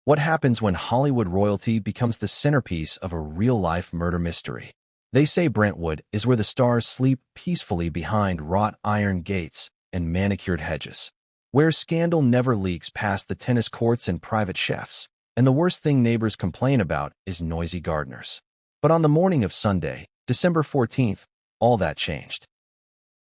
What happens when Hollywood royalty becomes the centerpiece of a real-life murder mystery? They say Brentwood is where the stars sleep peacefully behind wrought iron gates and manicured hedges, where scandal never leaks past the tennis courts and private chefs, and the worst thing neighbors complain about is noisy gardeners. But on the morning of Sunday, December 14th, all that changed.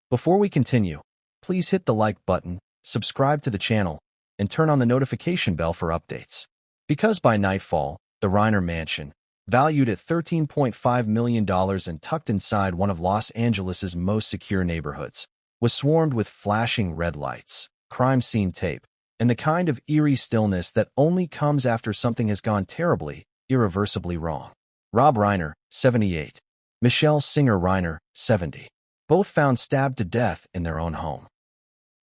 Before we continue, please hit the like button, subscribe to the channel, and turn on the notification bell for updates. Because by nightfall, the Reiner mansion, valued at $13.5 million and tucked inside one of Los Angeles' most secure neighborhoods, was swarmed with flashing red lights, crime scene tape, and the kind of eerie stillness that only comes after something has gone terribly, irreversibly wrong. Rob Reiner, 78. Michelle Singer Reiner, 70. Both found stabbed to death in their own home.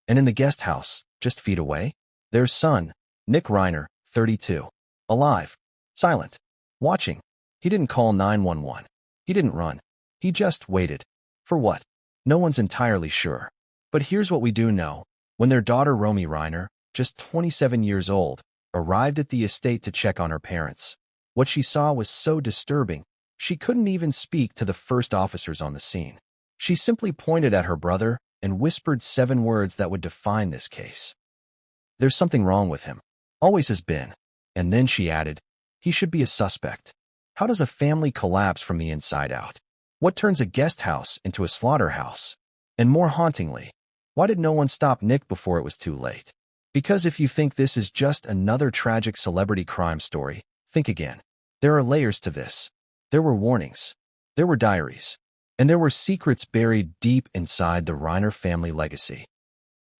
And in the guest house, just feet away, their son, Nick Reiner, 32. Alive. Silent. Watching. He didn't call 911. He didn't run. He just waited. For what? No one's entirely sure. But here's what we do know. When their daughter Romy Reiner, just 27 years old, arrived at the estate to check on her parents, what she saw was so disturbing, she couldn't even speak to the first officers on the scene. She simply pointed at her brother and whispered 7 words that would define this case. There's something wrong with him. Always has been. And then she added, he should be a suspect. How does a family collapse from the inside out? What turns a guest house into a slaughterhouse? And more hauntingly, why did no one stop Nick before it was too late? Because if you think this is just another tragic celebrity crime story, think again. There are layers to this. There were warnings. There were diaries. And there were secrets buried deep inside the Reiner family legacy.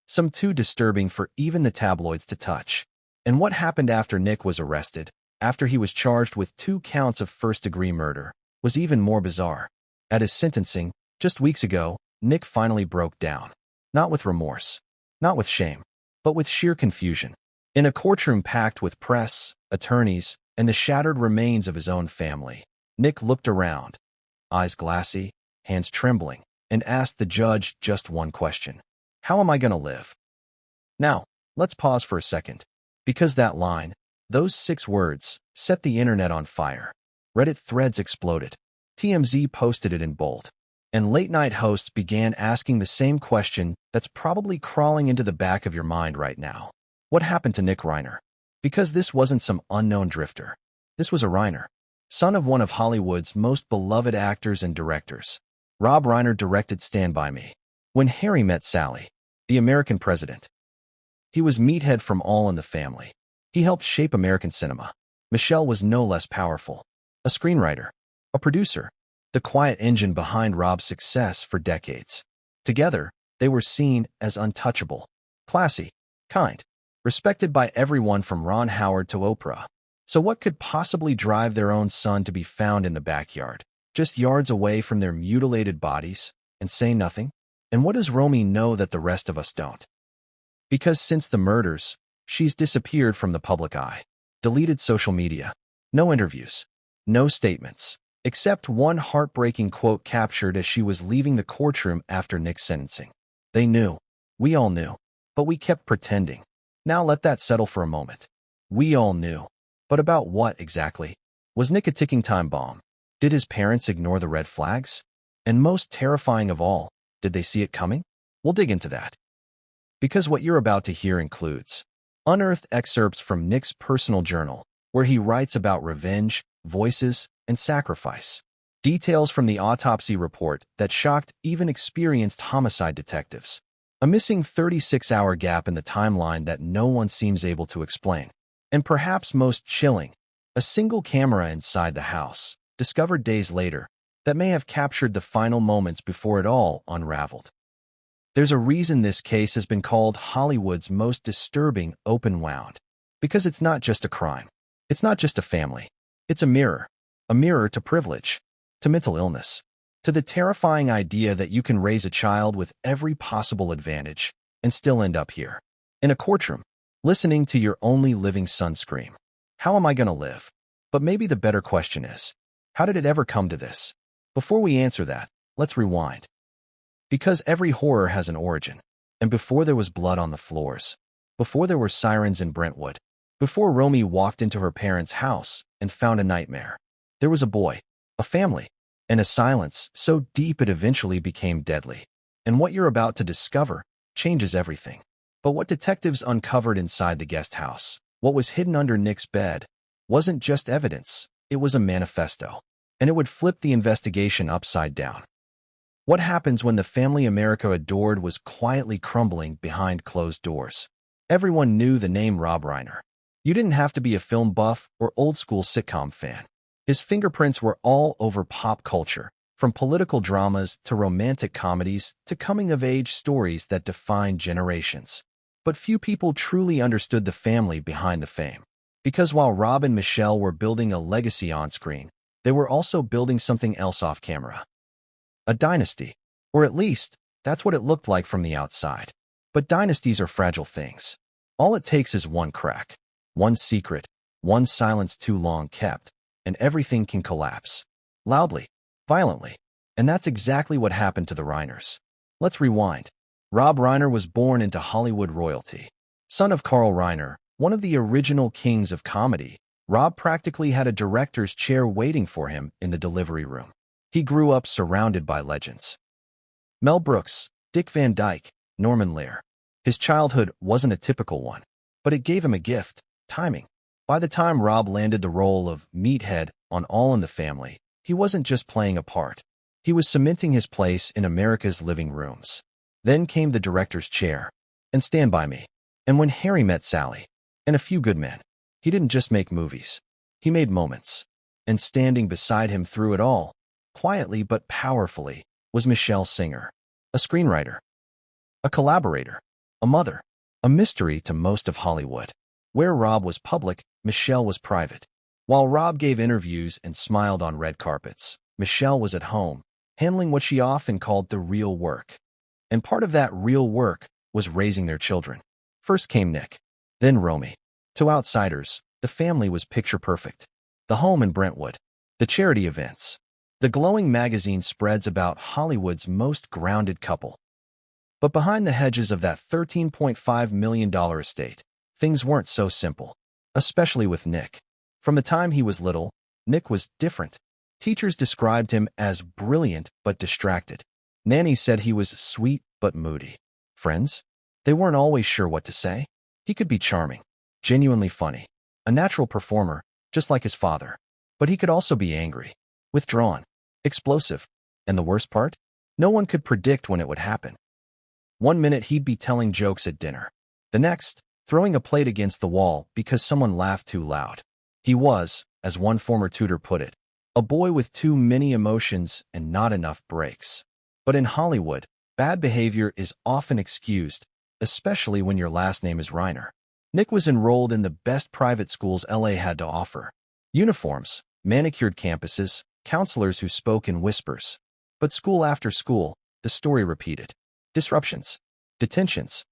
Some too disturbing for even the tabloids to touch. And what happened after Nick was arrested, after he was charged with 2 counts of first-degree murder, was even more bizarre. At his sentencing, just weeks ago, Nick finally broke down. Not with remorse, not with shame, but with sheer confusion. In a courtroom packed with press, attorneys, and the shattered remains of his own family, Nick looked around, eyes glassy, hands trembling, and asked the judge just one question. How am I going to live? Now, let's pause for a second. Because that line, those 6 words, set the internet on fire. Reddit threads exploded. TMZ posted it in bold. And late-night hosts began asking the same question that's probably crawling into the back of your mind right now. What happened to Nick Reiner? Because this wasn't some unknown drifter. This was a Reiner, son of one of Hollywood's most beloved actors and directors. Rob Reiner directed Stand By Me. When Harry Met Sally, the American president. He was meathead from All in the Family. He helped shape American cinema. Michelle was no less powerful. A screenwriter. A producer. The quiet engine behind Rob's success for decades. Together, they were seen as untouchable. Classy. Kind. Respected by everyone from Ron Howard to Oprah. So what could possibly drive their own son to be found in the backyard, just yards away from their mutilated bodies, and say nothing? And what does Romy know that the rest of us don't? Because since the murders, she's disappeared from the public eye. Deleted social media. No interviews. No statements. Except one heartbreaking quote captured as she was leaving the courtroom after Nick's sentencing. They knew. We all knew. But we kept pretending. Now let that settle for a moment. We all knew. But about what exactly? Was Nick a ticking time bomb? Did his parents ignore the red flags? And most terrifying of all, did they see it coming? We'll dig into that. Because what you're about to hear includes unearthed excerpts from Nick's personal journal, where he writes about revenge, voices, and sacrifice. Details from the autopsy report that shocked even experienced homicide detectives. A missing 36-hour gap in the timeline that no one seems able to explain. And perhaps most chilling, a single camera inside the house, discovered days later, that may have captured the final moments before it all unraveled. There's a reason this case has been called Hollywood's most disturbing open wound. Because it's not just a crime. It's not just a family. It's a mirror to privilege, to mental illness, to the terrifying idea that you can raise a child with every possible advantage and still end up here, in a courtroom, listening to your only living son scream. How am I going to live? But maybe the better question is, how did it ever come to this? Before we answer that, let's rewind. Because every horror has an origin, and before there was blood on the floors, before there were sirens in Brentwood, Before Romy walked into her parents' house and found a nightmare. There was a boy, a family, and a silence so deep it eventually became deadly. And what you're about to discover changes everything. But what detectives uncovered inside the guest house, what was hidden under Nick's bed, wasn't just evidence, it was a manifesto. And it would flip the investigation upside down. What happens when the family America adored was quietly crumbling behind closed doors? Everyone knew the name Rob Reiner. You didn't have to be a film buff or old-school sitcom fan. His fingerprints were all over pop culture, from political dramas to romantic comedies to coming-of-age stories that defined generations. But few people truly understood the family behind the fame. Because while Rob and Michelle were building a legacy on-screen, they were also building something else off-camera. A dynasty. Or at least, that's what it looked like from the outside. But dynasties are fragile things. All it takes is one crack, one secret, one silence too long kept, and everything can collapse. Loudly, violently. And that's exactly what happened to the Reiners. Let's rewind. Rob Reiner was born into Hollywood royalty. Son of Carl Reiner, one of the original kings of comedy, Rob practically had a director's chair waiting for him in the delivery room. He grew up surrounded by legends. Mel Brooks, Dick Van Dyke, Norman Lear. His childhood wasn't a typical one, but it gave him a gift, timing. By the time Rob landed the role of Meathead on All in the Family, he wasn't just playing a part. He was cementing his place in America's living rooms. Then came the director's chair, and Stand By Me, and When Harry Met Sally, and A Few Good Men. He didn't just make movies. He made moments. And standing beside him through it all, quietly but powerfully, was Michelle Singer, a screenwriter, a collaborator, a mother, a mystery to most of Hollywood. Where Rob was public, Michelle was private. While Rob gave interviews and smiled on red carpets, Michelle was at home, handling what she often called the real work. And part of that real work was raising their children. First came Nick, then Romy. To outsiders, the family was picture perfect. The home in Brentwood, the charity events, the glowing magazine spreads about Hollywood's most grounded couple. But behind the hedges of that $13.5 million estate, things weren't so simple, especially with Nick. From the time he was little, Nick was different. Teachers described him as brilliant but distracted. Nanny said he was sweet but moody. Friends? They weren't always sure what to say. He could be charming, genuinely funny, a natural performer, just like his father. But he could also be angry, withdrawn, explosive. And the worst part? No one could predict when it would happen. One minute he'd be telling jokes at dinner. The next, throwing a plate against the wall because someone laughed too loud. He was, as one former tutor put it, a boy with too many emotions and not enough breaks. But in Hollywood, bad behavior is often excused, especially when your last name is Reiner. Nick was enrolled in the best private schools LA had to offer. Uniforms, manicured campuses, counselors who spoke in whispers. But school after school, the story repeated. Disruptions, detentions,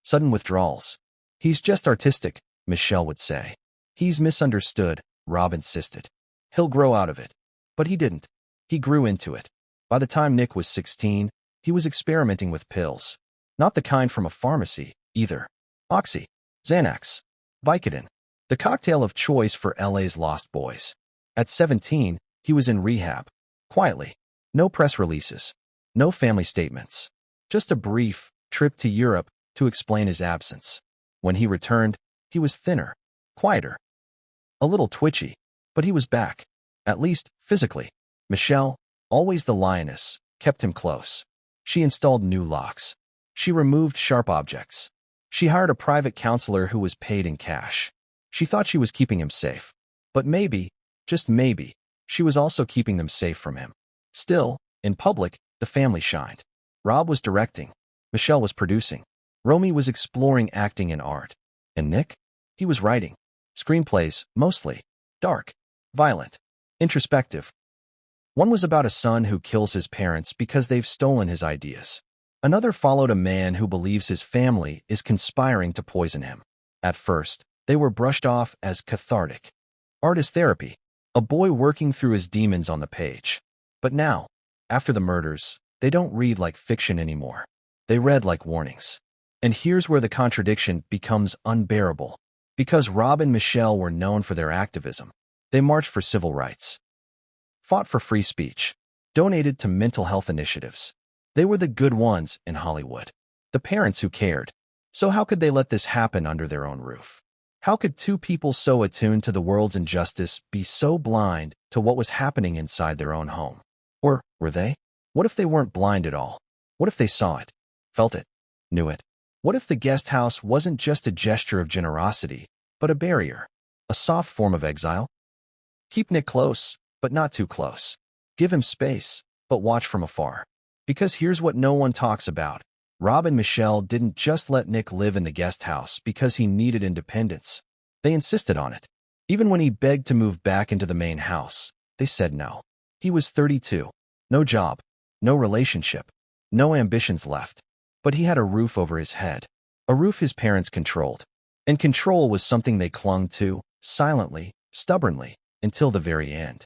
sudden withdrawals. He's just artistic, Michelle would say. He's misunderstood, Rob insisted. He'll grow out of it. But he didn't. He grew into it. By the time Nick was 16, he was experimenting with pills. Not the kind from a pharmacy, either. Oxy, Xanax, Vicodin, the cocktail of choice for LA's lost boys. At 17, he was in rehab, quietly. No press releases, no family statements. Just a brief trip to Europe to explain his absence. When he returned, he was thinner, quieter, a little twitchy, but he was back, at least physically. Michelle, always the lioness, kept him close. She installed new locks. She removed sharp objects. She hired a private counselor who was paid in cash. She thought she was keeping him safe. But maybe, just maybe, she was also keeping them safe from him. Still, in public, the family shined. Rob was directing. Michelle was producing. Romy was exploring acting and art. And Nick? He was writing. Screenplays, mostly. Dark. Violent. Introspective. One was about a son who kills his parents because they've stolen his ideas. Another followed a man who believes his family is conspiring to poison him. At first, they were brushed off as cathartic. Art is therapy. A boy working through his demons on the page. But now, after the murders, they don't read like fiction anymore. They read like warnings. And here's where the contradiction becomes unbearable. Because Rob and Michelle were known for their activism. They marched for civil rights, fought for free speech, donated to mental health initiatives. They were the good ones in Hollywood, the parents who cared. So how could they let this happen under their own roof? How could two people so attuned to the world's injustice be so blind to what was happening inside their own home? Or were they? What if they weren't blind at all? What if they saw it, felt it, knew it? What if the guest house wasn't just a gesture of generosity, but a barrier, a soft form of exile? Keep Nick close, but not too close. Give him space, but watch from afar. Because here's what no one talks about. Rob and Michelle didn't just let Nick live in the guest house because he needed independence. They insisted on it. Even when he begged to move back into the main house, they said no. He was 32. No job, no relationship, no ambitions left. But he had a roof over his head, a roof his parents controlled. And control was something they clung to, silently, stubbornly, until the very end.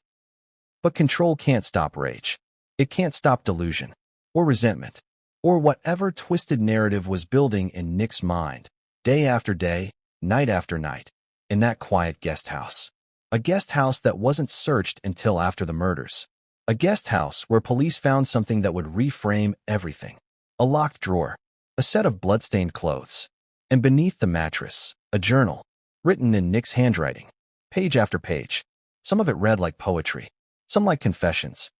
But control can't stop rage. It can't stop delusion, or resentment, or whatever twisted narrative was building in Nick's mind, day after day, night after night, in that quiet guest house. A guest house that wasn't searched until after the murders. A guest house where police found something that would reframe everything. A locked drawer, a set of bloodstained clothes, and beneath the mattress, a journal, written in Nick's handwriting, page after page. Some of it read like poetry, some like confessions,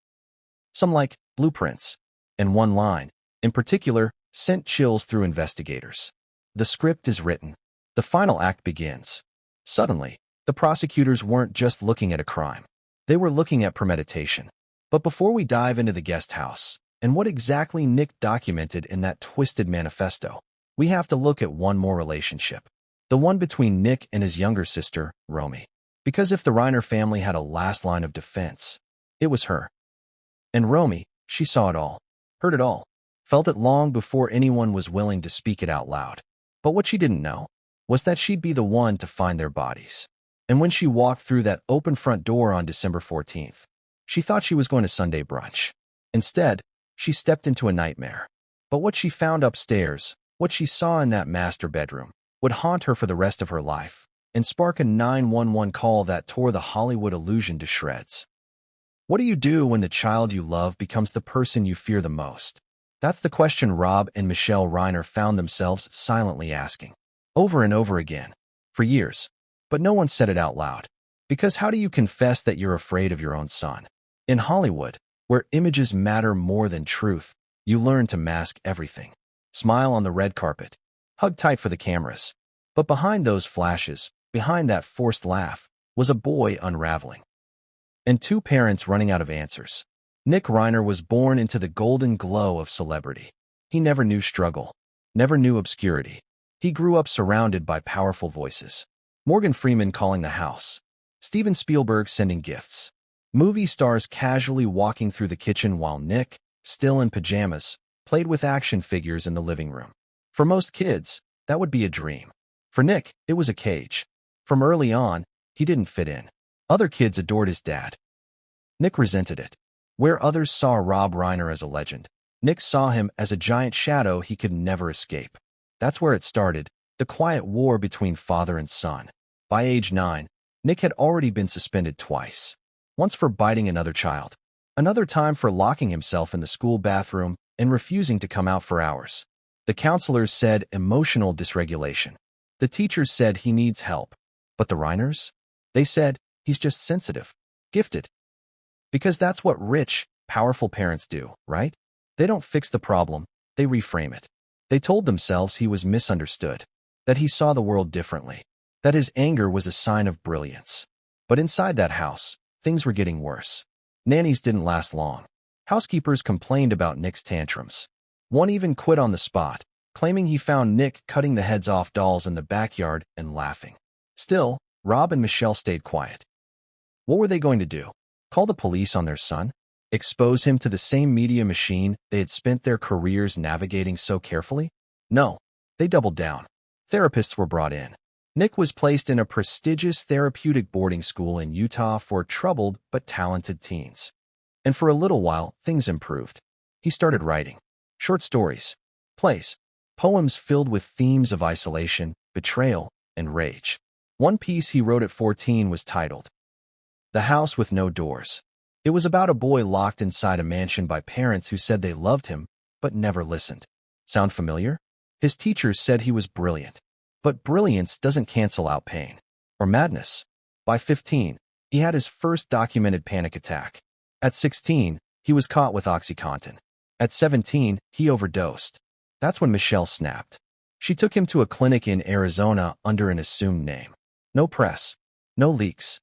some like blueprints, and one line, in particular, sent chills through investigators. The script is written. The final act begins. Suddenly, the prosecutors weren't just looking at a crime. They were looking at premeditation. But before we dive into the guest house, and what exactly Nick documented in that twisted manifesto, we have to look at one more relationship. The one between Nick and his younger sister, Romy. Because if the Reiner family had a last line of defense, it was her. And Romy, she saw it all, heard it all, felt it long before anyone was willing to speak it out loud. But what she didn't know was that she'd be the one to find their bodies. And when she walked through that open front door on December 14th, she thought she was going to Sunday brunch. Instead, she stepped into a nightmare. But what she found upstairs, what she saw in that master bedroom, would haunt her for the rest of her life and spark a 911 call that tore the Hollywood illusion to shreds. What do you do when the child you love becomes the person you fear the most? That's the question Rob and Michelle Reiner found themselves silently asking, over and over again, for years. But no one said it out loud. Because how do you confess that you're afraid of your own son? In Hollywood, where images matter more than truth, you learn to mask everything. Smile on the red carpet. Hug tight for the cameras. But behind those flashes, behind that forced laugh, was a boy unraveling. And two parents running out of answers. Nick Reiner was born into the golden glow of celebrity. He never knew struggle, never knew obscurity. He grew up surrounded by powerful voices. Morgan Freeman calling the house. Steven Spielberg sending gifts. Movie stars casually walking through the kitchen while Nick, still in pajamas, played with action figures in the living room. For most kids, that would be a dream. For Nick, it was a cage. From early on, he didn't fit in. Other kids adored his dad. Nick resented it. Where others saw Rob Reiner as a legend, Nick saw him as a giant shadow he could never escape. That's where it started, the quiet war between father and son. By age 9, Nick had already been suspended twice. Once for biting another child. Another time for locking himself in the school bathroom and refusing to come out for hours. The counselors said emotional dysregulation. The teachers said he needs help. But the Reiners? They said he's just sensitive, gifted. Because that's what rich, powerful parents do, right? They don't fix the problem, they reframe it. They told themselves he was misunderstood, that he saw the world differently, that his anger was a sign of brilliance. But inside that house, things were getting worse. Nannies didn't last long. Housekeepers complained about Nick's tantrums. One even quit on the spot, claiming he found Nick cutting the heads off dolls in the backyard and laughing. Still, Rob and Michelle stayed quiet. What were they going to do? Call the police on their son? Expose him to the same media machine they had spent their careers navigating so carefully? No, they doubled down. Therapists were brought in. Nick was placed in a prestigious therapeutic boarding school in Utah for troubled but talented teens. And for a little while, things improved. He started writing short stories, plays, poems filled with themes of isolation, betrayal, and rage. One piece he wrote at 14 was titled, "The House with No Doors." It was about a boy locked inside a mansion by parents who said they loved him, but never listened. Sound familiar? His teachers said he was brilliant. But brilliance doesn't cancel out pain. Or madness. By 15, he had his first documented panic attack. At 16, he was caught with OxyContin. At 17, he overdosed. That's when Michelle snapped. She took him to a clinic in Arizona under an assumed name. No press. No leaks.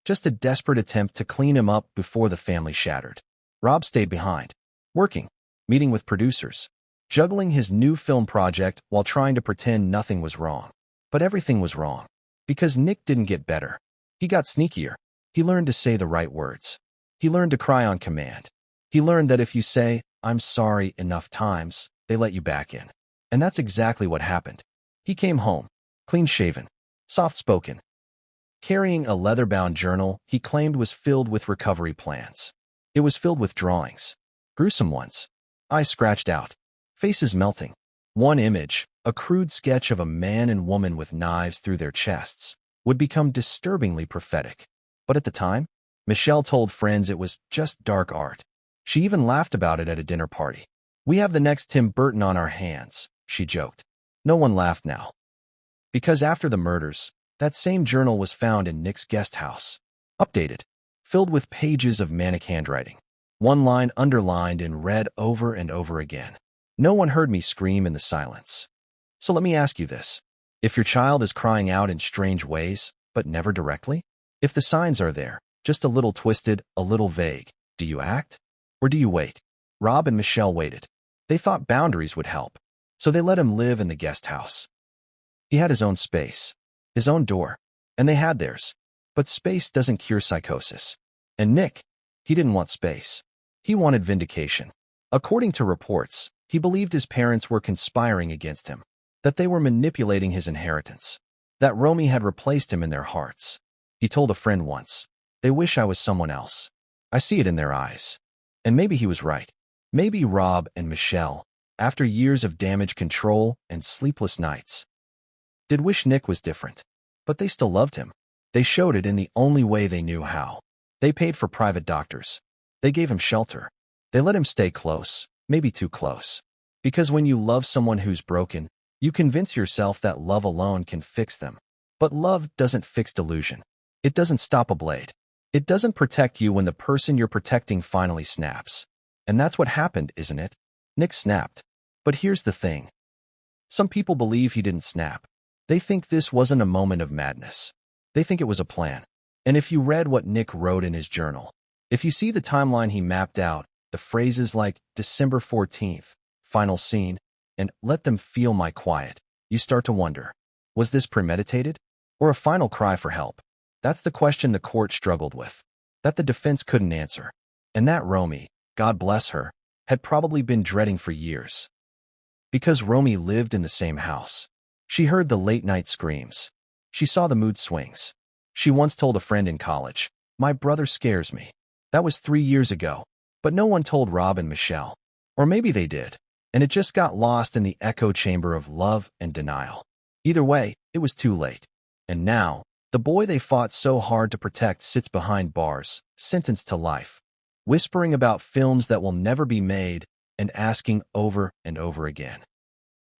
Just a desperate attempt to clean him up before the family shattered. Rob stayed behind, working, meeting with producers, juggling his new film project while trying to pretend nothing was wrong. But everything was wrong. Because Nick didn't get better. He got sneakier. He learned to say the right words. He learned to cry on command. He learned that if you say, "I'm sorry," enough times, they let you back in. And that's exactly what happened. He came home, clean-shaven, soft-spoken, carrying a leather-bound journal he claimed was filled with recovery plans. It was filled with drawings. Gruesome ones. Eyes scratched out. Faces melting. One image, a crude sketch of a man and woman with knives through their chests, would become disturbingly prophetic. But at the time, Michelle told friends it was just dark art. She even laughed about it at a dinner party. "We have the next Tim Burton on our hands," she joked. No one laughed now. Because after the murders, that same journal was found in Nick's guest house. Updated. Filled with pages of manic handwriting. One line underlined and read over and over again. "No one heard me scream in the silence." So let me ask you this. If your child is crying out in strange ways, but never directly, if the signs are there, just a little twisted, a little vague, do you act? Or do you wait? Rob and Michelle waited. They thought boundaries would help, so they let him live in the guest house. He had his own space, his own door, and they had theirs. But space doesn't cure psychosis. And Nick, he didn't want space. He wanted vindication. According to reports, he believed his parents were conspiring against him, that they were manipulating his inheritance, that Romy had replaced him in their hearts. He told a friend once, "They wish I was someone else. I see it in their eyes." And maybe he was right. Maybe Rob and Michelle, after years of damage control and sleepless nights, did wish Nick was different. But they still loved him. They showed it in the only way they knew how. They paid for private doctors. They gave him shelter. They let him stay close, maybe too close. Because when you love someone who's broken, you convince yourself that love alone can fix them. But love doesn't fix delusion. It doesn't stop a blade. It doesn't protect you when the person you're protecting finally snaps. And that's what happened, isn't it? Nick snapped. But here's the thing. Some people believe he didn't snap. They think this wasn't a moment of madness. They think it was a plan. And if you read what Nick wrote in his journal, if you see the timeline he mapped out, the phrases like December 14th, final scene, and "let them feel my quiet," you start to wonder, was this premeditated? Or a final cry for help? That's the question the court struggled with, that the defense couldn't answer, and that Romy, God bless her, had probably been dreading for years. Because Romy lived in the same house. She heard the late-night screams. She saw the mood swings. She once told a friend in college, "My brother scares me." That was 3 years ago, but no one told Rob and Michelle. Or maybe they did, and it just got lost in the echo chamber of love and denial. Either way, it was too late. And now, the boy they fought so hard to protect sits behind bars, sentenced to life, whispering about films that will never be made and asking over and over again,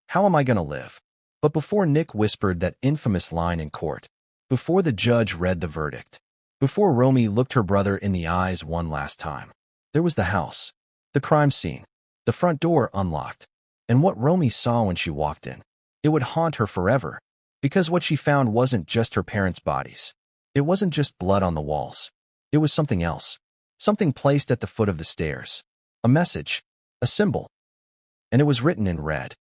"How am I going to live?" But before Nick whispered that infamous line in court, before the judge read the verdict, before Romy looked her brother in the eyes one last time, there was the house, the crime scene, the front door unlocked, and what Romy saw when she walked in. It would haunt her forever, because what she found wasn't just her parents' bodies. It wasn't just blood on the walls. It was something else, something placed at the foot of the stairs, a message, a symbol. And it was written in red.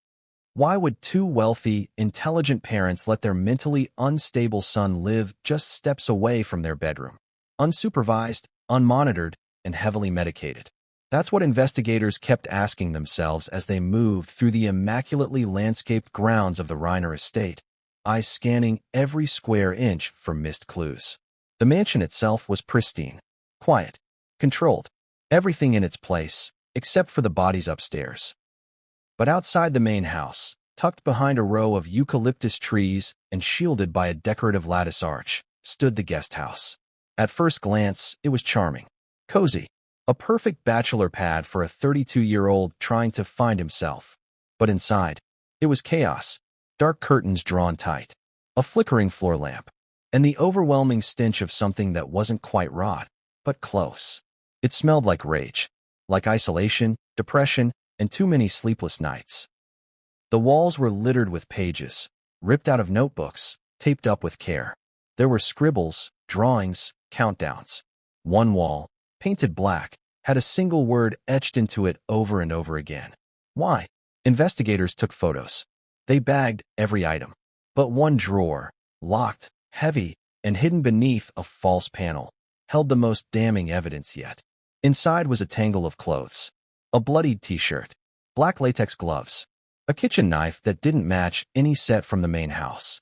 Why would two wealthy, intelligent parents let their mentally unstable son live just steps away from their bedroom? Unsupervised, unmonitored, and heavily medicated. That's what investigators kept asking themselves as they moved through the immaculately landscaped grounds of the Reiner estate, eyes scanning every square inch for missed clues. The mansion itself was pristine, quiet, controlled, everything in its place, except for the bodies upstairs. But outside the main house, Tucked behind a row of eucalyptus trees and shielded by a decorative lattice arch, stood the guest house. At first glance, it was charming. Cozy. A perfect bachelor pad for a 32-year-old trying to find himself. But inside, it was chaos. Dark curtains drawn tight, a flickering floor lamp, and the overwhelming stench of something that wasn't quite rot, but close. It smelled like rage, like isolation, depression, and too many sleepless nights. The walls were littered with pages, ripped out of notebooks, taped up with care. There were scribbles, drawings, countdowns. One wall, painted black, had a single word etched into it over and over again. Why? Investigators took photos. They bagged every item. But one drawer, locked, heavy, and hidden beneath a false panel, held the most damning evidence yet. Inside was a tangle of clothes, a bloodied t-shirt, black latex gloves, a kitchen knife that didn't match any set from the main house.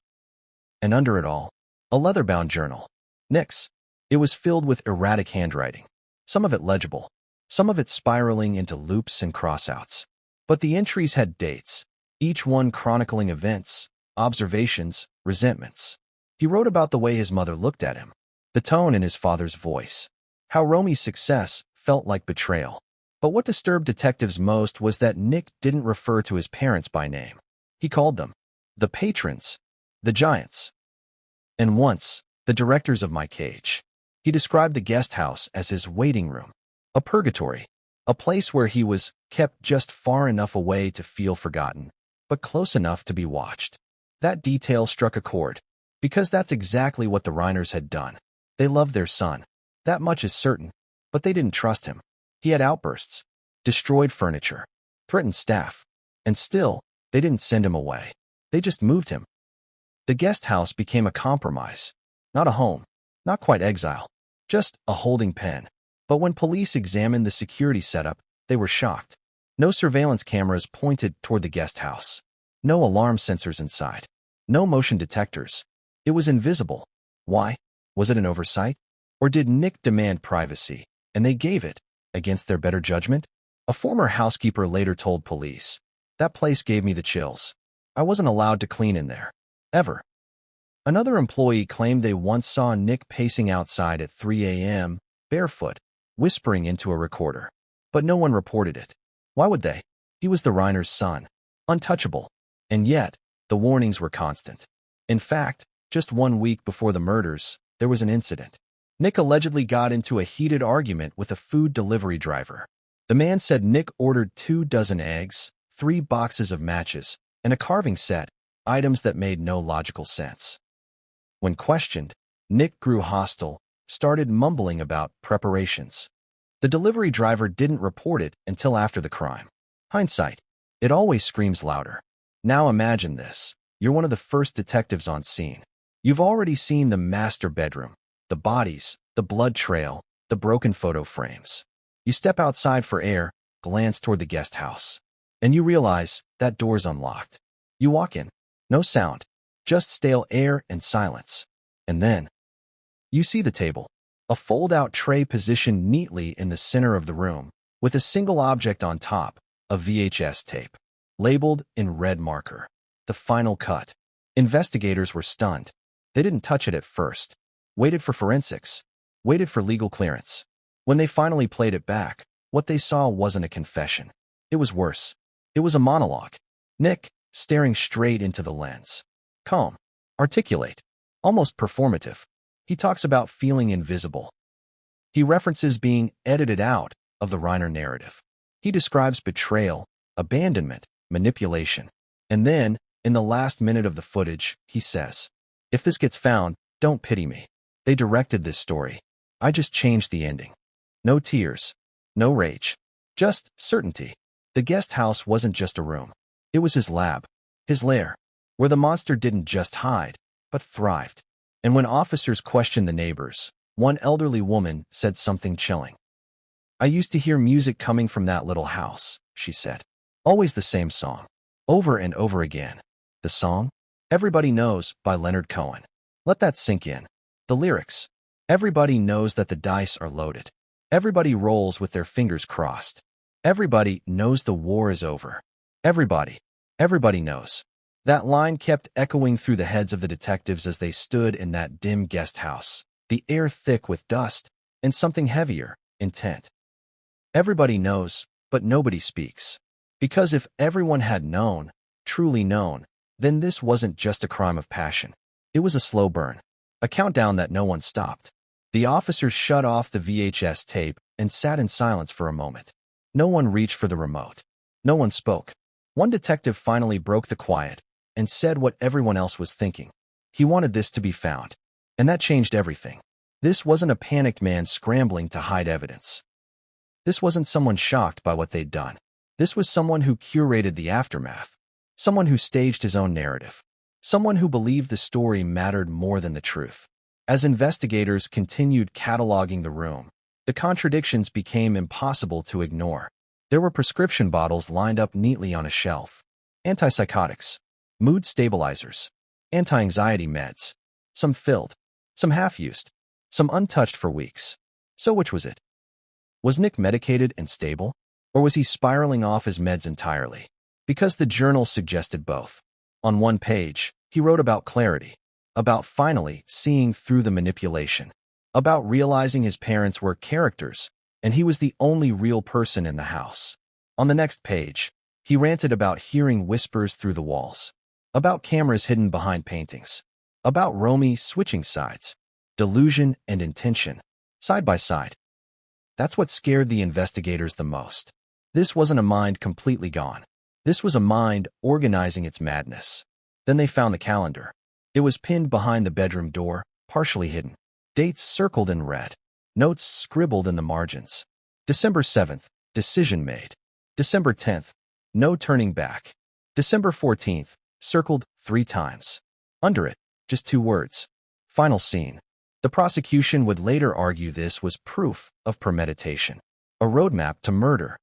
And under it all, a leather-bound journal. Nick's. It was filled with erratic handwriting, some of it legible, some of it spiraling into loops and crossouts. But the entries had dates, each one chronicling events, observations, resentments. He wrote about the way his mother looked at him, the tone in his father's voice, how Romy's success felt like betrayal. But what disturbed detectives most was that Nick didn't refer to his parents by name. He called them the patrons, the giants, and once, the directors of my cage. He described the guest house as his waiting room, a purgatory, a place where he was kept just far enough away to feel forgotten, but close enough to be watched. That detail struck a chord, because that's exactly what the Reiners had done. They loved their son. That much is certain, but they didn't trust him. He had outbursts, destroyed furniture, threatened staff, and still, they didn't send him away. They just moved him. The guest house became a compromise, not a home, not quite exile, just a holding pen. But when police examined the security setup, they were shocked. No surveillance cameras pointed toward the guest house. No alarm sensors inside. No motion detectors. It was invisible. Why? Was it an oversight? Or did Nick demand privacy, and they gave it, against their better judgment? A former housekeeper later told police, "That place gave me the chills. I wasn't allowed to clean in there. Ever." Another employee claimed they once saw Nick pacing outside at 3 a.m., barefoot, whispering into a recorder. But no one reported it. Why would they? He was the Reiner's son, untouchable. And yet, the warnings were constant. In fact, just 1 week before the murders, there was an incident. Nick allegedly got into a heated argument with a food delivery driver. The man said Nick ordered 2 dozen eggs, 3 boxes of matches, and a carving set, items that made no logical sense. When questioned, Nick grew hostile, started mumbling about preparations. The delivery driver didn't report it until after the crime. Hindsight, it always screams louder. Now imagine this. You're one of the first detectives on scene. You've already seen the master bedroom, the bodies, the blood trail, the broken photo frames. You step outside for air, glance toward the guest house, and you realize that door's unlocked. You walk in. No sound, just stale air and silence. And then, you see the table. A fold-out tray positioned neatly in the center of the room, with a single object on top, a VHS tape, labeled in red marker. The final cut. Investigators were stunned. They didn't touch it at first. Waited for forensics. Waited for legal clearance. When they finally played it back, what they saw wasn't a confession. It was worse. It was a monologue. Nick, staring straight into the lens. Calm. Articulate. Almost performative. He talks about feeling invisible. He references being edited out of the Reiner narrative. He describes betrayal, abandonment, manipulation. And then, in the last minute of the footage, he says, "If this gets found, don't pity me. They directed this story. I just changed the ending." No tears. No rage. Just certainty. The guest house wasn't just a room. It was his lab. His lair. Where the monster didn't just hide, but thrived. And when officers questioned the neighbors, one elderly woman said something chilling. "I used to hear music coming from that little house," she said. "Always the same song. Over and over again. The song? Everybody Knows by Leonard Cohen. Let that sink in. The lyrics. Everybody knows that the dice are loaded. Everybody rolls with their fingers crossed. Everybody knows the war is over. Everybody. Everybody knows. That line kept echoing through the heads of the detectives as they stood in that dim guest house, the air thick with dust, and something heavier, intent. Everybody knows, but nobody speaks. Because if everyone had known, truly known, then this wasn't just a crime of passion. It was a slow burn, a countdown that no one stopped. The officers shut off the VHS tape and sat in silence for a moment. No one reached for the remote. No one spoke. One detective finally broke the quiet and said what everyone else was thinking. He wanted this to be found. And that changed everything. This wasn't a panicked man scrambling to hide evidence. This wasn't someone shocked by what they'd done. This was someone who curated the aftermath. Someone who staged his own narrative. Someone who believed the story mattered more than the truth. As investigators continued cataloging the room, the contradictions became impossible to ignore. There were prescription bottles lined up neatly on a shelf. Antipsychotics, mood stabilizers, anti-anxiety meds. Some filled, some half-used, some untouched for weeks. So which was it? Was Nick medicated and stable? Or was he spiraling off his meds entirely? Because the journal suggested both. On one page, he wrote about clarity, about finally seeing through the manipulation, about realizing his parents were characters, and he was the only real person in the house. On the next page, he ranted about hearing whispers through the walls, about cameras hidden behind paintings, about Romy switching sides, delusion and intention, side by side. That's what scared the investigators the most. This wasn't a mind completely gone. This was a mind organizing its madness. Then they found the calendar. It was pinned behind the bedroom door, partially hidden. Dates circled in red. Notes scribbled in the margins. December 7th, decision made. December 10th, no turning back. December 14th, circled 3 times. Under it, just 2 words. Final scene. The prosecution would later argue this was proof of premeditation, a roadmap to murder.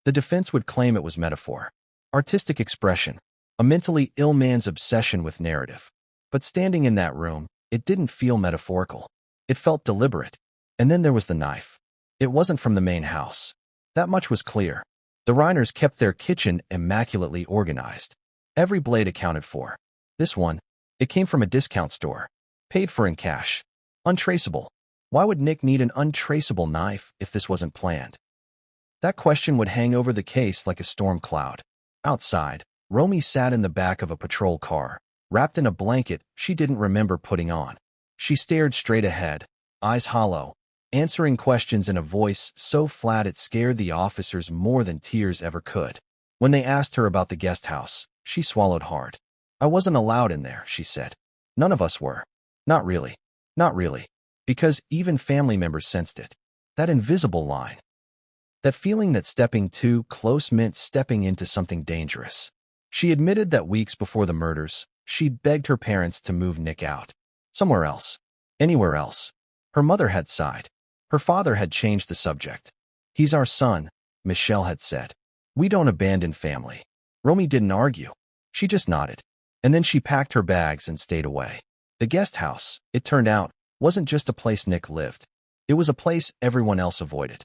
The defense would claim it was metaphor, artistic expression, a mentally ill man's obsession with narrative. But standing in that room, it didn't feel metaphorical. It felt deliberate. And then there was the knife. It wasn't from the main house. That much was clear. The Reiners kept their kitchen immaculately organized. Every blade accounted for. This one, it came from a discount store. Paid for in cash. Untraceable. Why would Nick need an untraceable knife if this wasn't planned? That question would hang over the case like a storm cloud. Outside, Romy sat in the back of a patrol car, wrapped in a blanket she didn't remember putting on. She stared straight ahead, eyes hollow, answering questions in a voice so flat it scared the officers more than tears ever could. When they asked her about the guest house, she swallowed hard. "I wasn't allowed in there," she said. "None of us were. Not really. Not really." Because even family members sensed it. That invisible line. That feeling that stepping too close meant stepping into something dangerous. She admitted that weeks before the murders, she'd begged her parents to move Nick out. Somewhere else. Anywhere else. Her mother had sighed. Her father had changed the subject. "He's our son," Michelle had said. "We don't abandon family." Romy didn't argue. She just nodded. And then she packed her bags and stayed away. The guest house, it turned out, wasn't just a place Nick lived. It was a place everyone else avoided.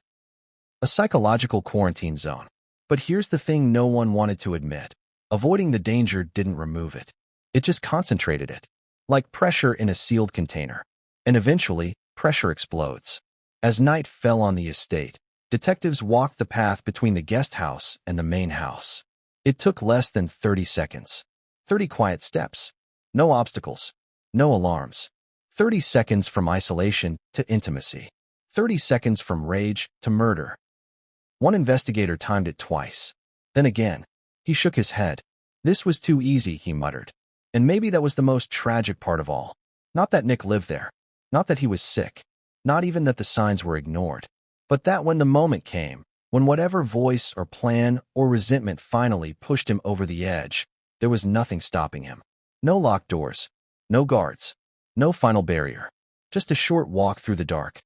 A psychological quarantine zone. But here's the thing no one wanted to admit. Avoiding the danger didn't remove it. It just concentrated it. Like pressure in a sealed container. And eventually, pressure explodes. As night fell on the estate, detectives walked the path between the guest house and the main house. It took less than 30 seconds. 30 quiet steps. No obstacles. No alarms. 30 seconds from isolation to intimacy. 30 seconds from rage to murder. One investigator timed it twice. Then again, he shook his head. This was too easy, he muttered. And maybe that was the most tragic part of all. Not that Nick lived there. Not that he was sick. Not even that the signs were ignored. But that when the moment came, when whatever voice or plan or resentment finally pushed him over the edge, there was nothing stopping him. No locked doors. No guards. No final barrier. Just a short walk through the dark.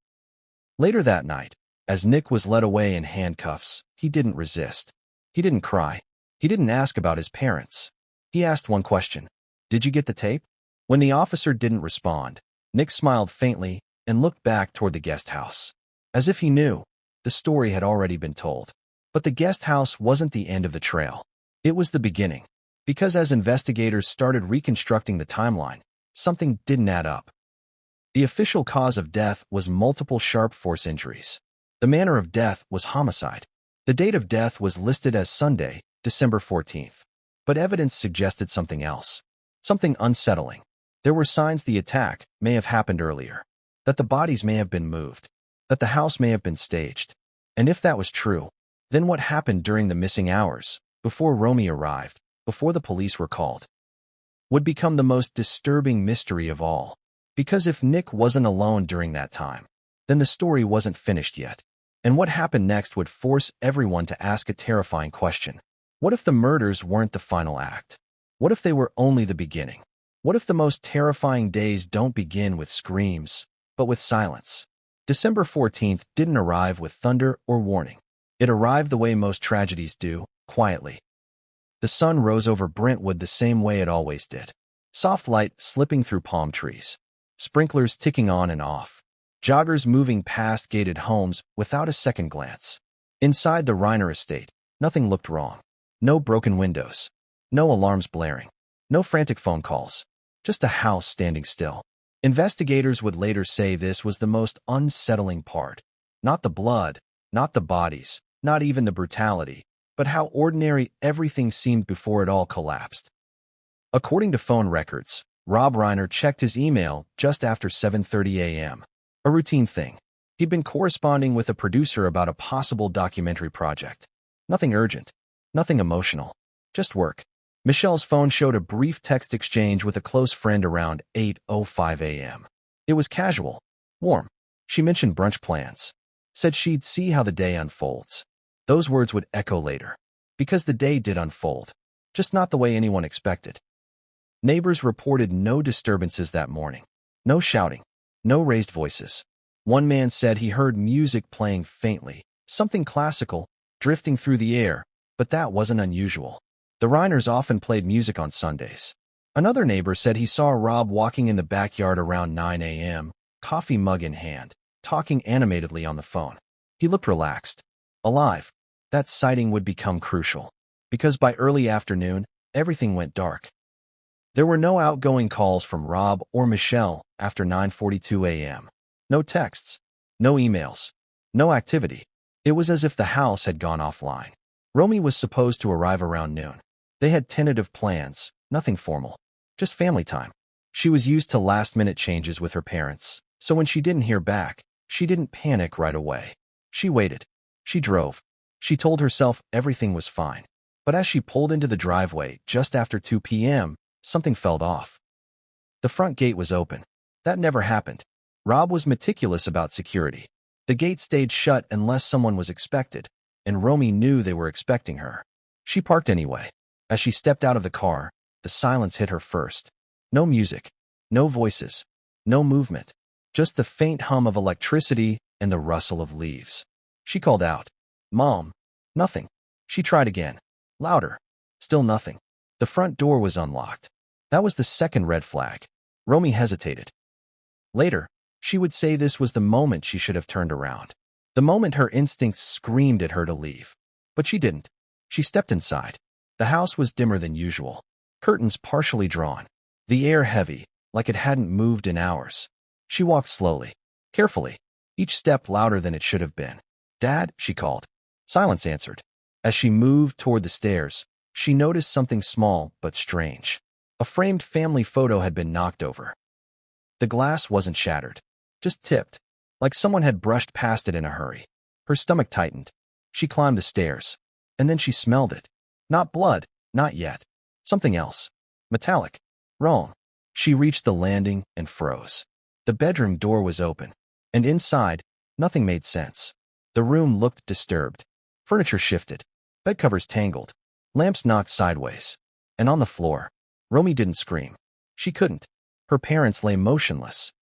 Later that night, as Nick was led away in handcuffs, he didn't resist. He didn't cry. He didn't ask about his parents. He asked one question. "Did you get the tape?" When the officer didn't respond, Nick smiled faintly and looked back toward the guest house. As if he knew, the story had already been told. But the guest house wasn't the end of the trail. It was the beginning. Because as investigators started reconstructing the timeline, something didn't add up. The official cause of death was multiple sharp force injuries. The manner of death was homicide. The date of death was listed as Sunday, December 14th. But evidence suggested something else. Something unsettling. There were signs the attack may have happened earlier, that the bodies may have been moved, that the house may have been staged. And if that was true, then what happened during the missing hours, before Romy arrived, before the police were called, would become the most disturbing mystery of all. Because if Nick wasn't alone during that time, then the story wasn't finished yet. And what happened next would force everyone to ask a terrifying question. What if the murders weren't the final act? What if they were only the beginning? What if the most terrifying days don't begin with screams, but with silence? December 14th didn't arrive with thunder or warning. It arrived the way most tragedies do, quietly. The sun rose over Brentwood the same way it always did. Soft light slipping through palm trees. Sprinklers ticking on and off. Joggers moving past gated homes without a second glance. Inside the Reiner estate, nothing looked wrong. No broken windows. No alarms blaring. No frantic phone calls. Just a house standing still. Investigators would later say this was the most unsettling part. Not the blood, not the bodies, not even the brutality, but how ordinary everything seemed before it all collapsed. According to phone records, Rob Reiner checked his email just after 7:30 a.m. A routine thing. He'd been corresponding with a producer about a possible documentary project. Nothing urgent. Nothing emotional. Just work. Michelle's phone showed a brief text exchange with a close friend around 8:05 a.m. It was casual. Warm. She mentioned brunch plans. Said she'd see how the day unfolds. Those words would echo later. Because the day did unfold. Just not the way anyone expected. Neighbors reported no disturbances that morning. No shouting. No raised voices. One man said he heard music playing faintly, something classical, drifting through the air, but that wasn't unusual. The Reiners often played music on Sundays. Another neighbor said he saw Rob walking in the backyard around 9 a.m., coffee mug in hand, talking animatedly on the phone. He looked relaxed. Alive. That sighting would become crucial. Because by early afternoon, everything went dark. There were no outgoing calls from Rob or Michelle after 9:42 a.m. No texts. No emails. No activity. It was as if the house had gone offline. Romy was supposed to arrive around noon. They had tentative plans, nothing formal. Just family time. She was used to last-minute changes with her parents, so when she didn't hear back, she didn't panic right away. She waited. She drove. She told herself everything was fine. But as she pulled into the driveway just after 2 p.m., something felt off. The front gate was open. That never happened. Rob was meticulous about security. The gate stayed shut unless someone was expected, and Romy knew they were expecting her. She parked anyway. As she stepped out of the car, the silence hit her first. No music. No voices. No movement. Just the faint hum of electricity and the rustle of leaves. She called out, "Mom." Nothing. She tried again. Louder. Still nothing. The front door was unlocked. That was the second red flag. Romy hesitated. Later, she would say this was the moment she should have turned around. The moment her instincts screamed at her to leave. But she didn't. She stepped inside. The house was dimmer than usual. Curtains partially drawn. The air heavy, like it hadn't moved in hours. She walked slowly, carefully, each step louder than it should have been. "Dad," she called. Silence answered. As she moved toward the stairs, she noticed something small but strange. A framed family photo had been knocked over. The glass wasn't shattered, just tipped, like someone had brushed past it in a hurry. Her stomach tightened. She climbed the stairs, and then she smelled it. Not blood, not yet. Something else. Metallic. Wrong. She reached the landing and froze. The bedroom door was open, and inside, nothing made sense. The room looked disturbed. Furniture shifted. Bedcovers tangled. Lamps knocked sideways. And on the floor, Romy didn't scream. She couldn't. Her parents lay motionless.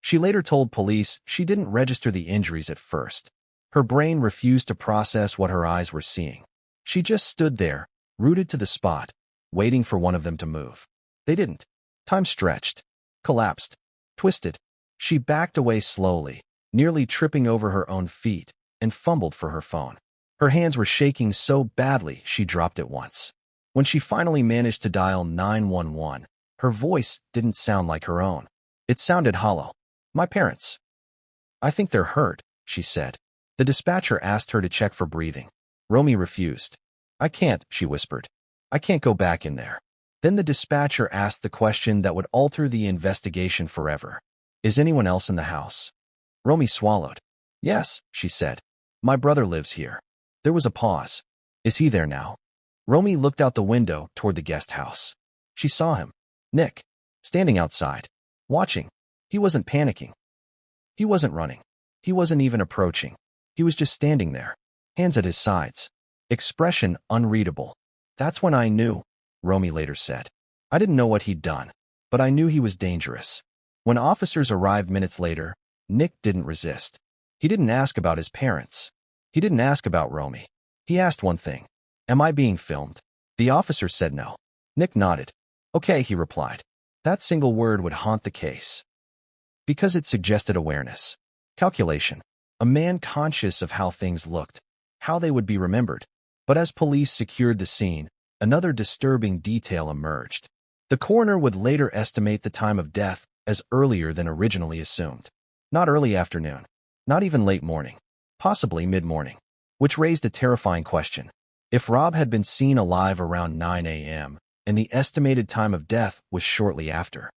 She later told police she didn't register the injuries at first. Her brain refused to process what her eyes were seeing. She just stood there, rooted to the spot, waiting for one of them to move. They didn't. Time stretched, collapsed, twisted. She backed away slowly, nearly tripping over her own feet, and fumbled for her phone. Her hands were shaking so badly she dropped it once. When she finally managed to dial 911, her voice didn't sound like her own. It sounded hollow. "My parents. I think they're hurt," she said. The dispatcher asked her to check for breathing. Romy refused. "I can't," she whispered. "I can't go back in there." Then the dispatcher asked the question that would alter the investigation forever. "Is anyone else in the house?" Romy swallowed. "Yes," she said. "My brother lives here." There was a pause. "Is he there now?" Romy looked out the window toward the guest house. She saw him, Nick, standing outside, watching. He wasn't panicking. He wasn't running. He wasn't even approaching. He was just standing there, hands at his sides, expression unreadable. "That's when I knew," Romy later said. "I didn't know what he'd done, but I knew he was dangerous." When officers arrived minutes later, Nick didn't resist. He didn't ask about his parents. He didn't ask about Romy. He asked one thing. "Am I being filmed?" The officer said no. Nick nodded. "Okay," he replied. That single word would haunt the case, because it suggested awareness, calculation, a man conscious of how things looked, how they would be remembered. But as police secured the scene, another disturbing detail emerged. The coroner would later estimate the time of death as earlier than originally assumed. Not early afternoon, not even late morning, possibly mid-morning, which raised a terrifying question. If Rob had been seen alive around 9 a.m., and the estimated time of death was shortly after,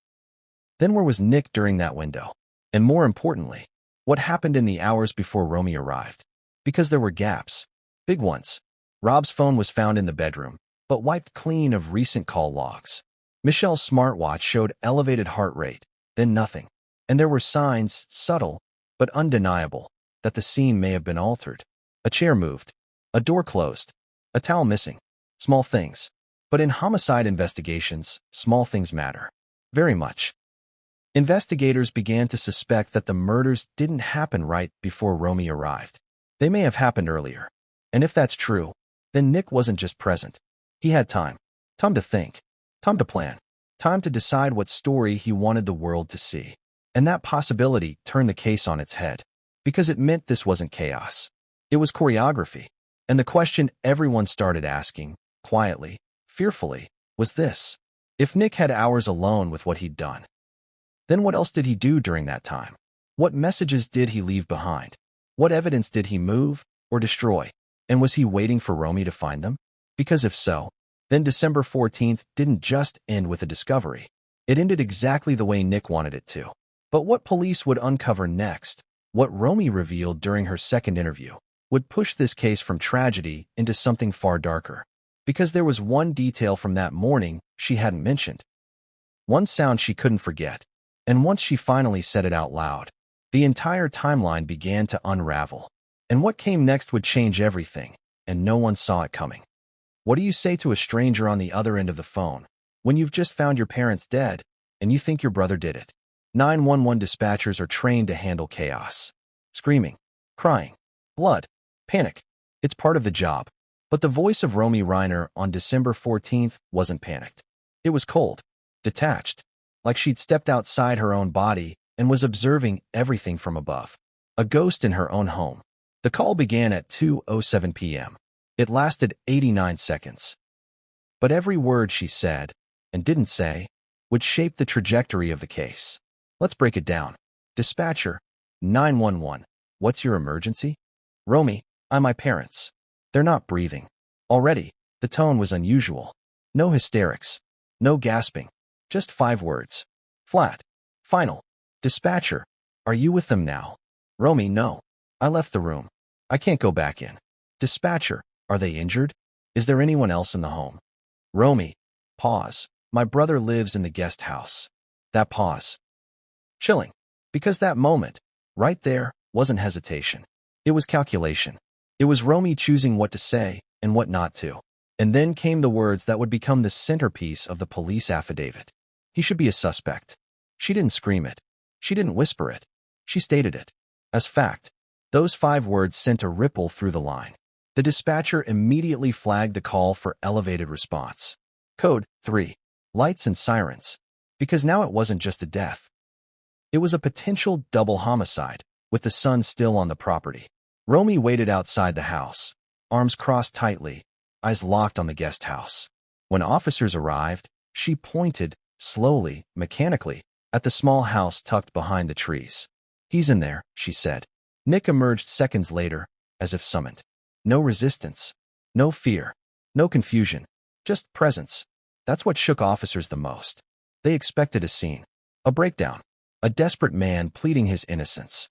then where was Nick during that window? And more importantly, what happened in the hours before Romy arrived? Because there were gaps, big ones. Rob's phone was found in the bedroom, but wiped clean of recent call logs. Michelle's smartwatch showed elevated heart rate, then nothing. And there were signs, subtle but undeniable, that the scene may have been altered. A chair moved, a door closed, a towel missing. Small things. But in homicide investigations, small things matter. Very much. Investigators began to suspect that the murders didn't happen right before Romy arrived. They may have happened earlier. And if that's true, then Nick wasn't just present. He had time. Time to think. Time to plan. Time to decide what story he wanted the world to see. And that possibility turned the case on its head. Because it meant this wasn't chaos. It was choreography. And the question everyone started asking, quietly, fearfully, was this. If Nick had hours alone with what he'd done, then what else did he do during that time? What messages did he leave behind? What evidence did he move or destroy? And was he waiting for Romy to find them? Because if so, then December 14th didn't just end with a discovery. It ended exactly the way Nick wanted it to. But what police would uncover next, what Romy revealed during her second interview, would push this case from tragedy into something far darker. Because there was one detail from that morning she hadn't mentioned. One sound she couldn't forget. And once she finally said it out loud, the entire timeline began to unravel. And what came next would change everything, and no one saw it coming. What do you say to a stranger on the other end of the phone when you've just found your parents dead and you think your brother did it? 911 dispatchers are trained to handle chaos. Screaming, crying, blood, panic. It's part of the job. But the voice of Romy Reiner on December 14th wasn't panicked. It was cold, detached, like she'd stepped outside her own body and was observing everything from above. A ghost in her own home. The call began at 2:07 p.m. It lasted 89 seconds. But every word she said, and didn't say, would shape the trajectory of the case. Let's break it down. Dispatcher, 911. What's your emergency? Romy, I'm my parents. They're not breathing. Already, the tone was unusual. No hysterics. No gasping. Just 5 words. Flat. Final. Dispatcher, are you with them now? Romy, no. I left the room. I can't go back in. Dispatcher, are they injured? Is there anyone else in the home? Romy, pause. My brother lives in the guest house. That pause. Chilling. Because that moment, right there, wasn't hesitation. It was calculation. It was Romy choosing what to say and what not to. And then came the words that would become the centerpiece of the police affidavit. He should be a suspect. She didn't scream it. She didn't whisper it. She stated it. As fact, those 5 words sent a ripple through the line. The dispatcher immediately flagged the call for elevated response. Code 3. Lights and sirens. Because now it wasn't just a death. It was a potential double homicide, with the son still on the property. Romy waited outside the house, arms crossed tightly, eyes locked on the guest house. When officers arrived, she pointed, slowly, mechanically, at the small house tucked behind the trees. "He's in there," she said. Nick emerged seconds later, as if summoned. No resistance, no fear, no confusion, just presence. That's what shook officers the most. They expected a scene, a breakdown, a desperate man pleading his innocence.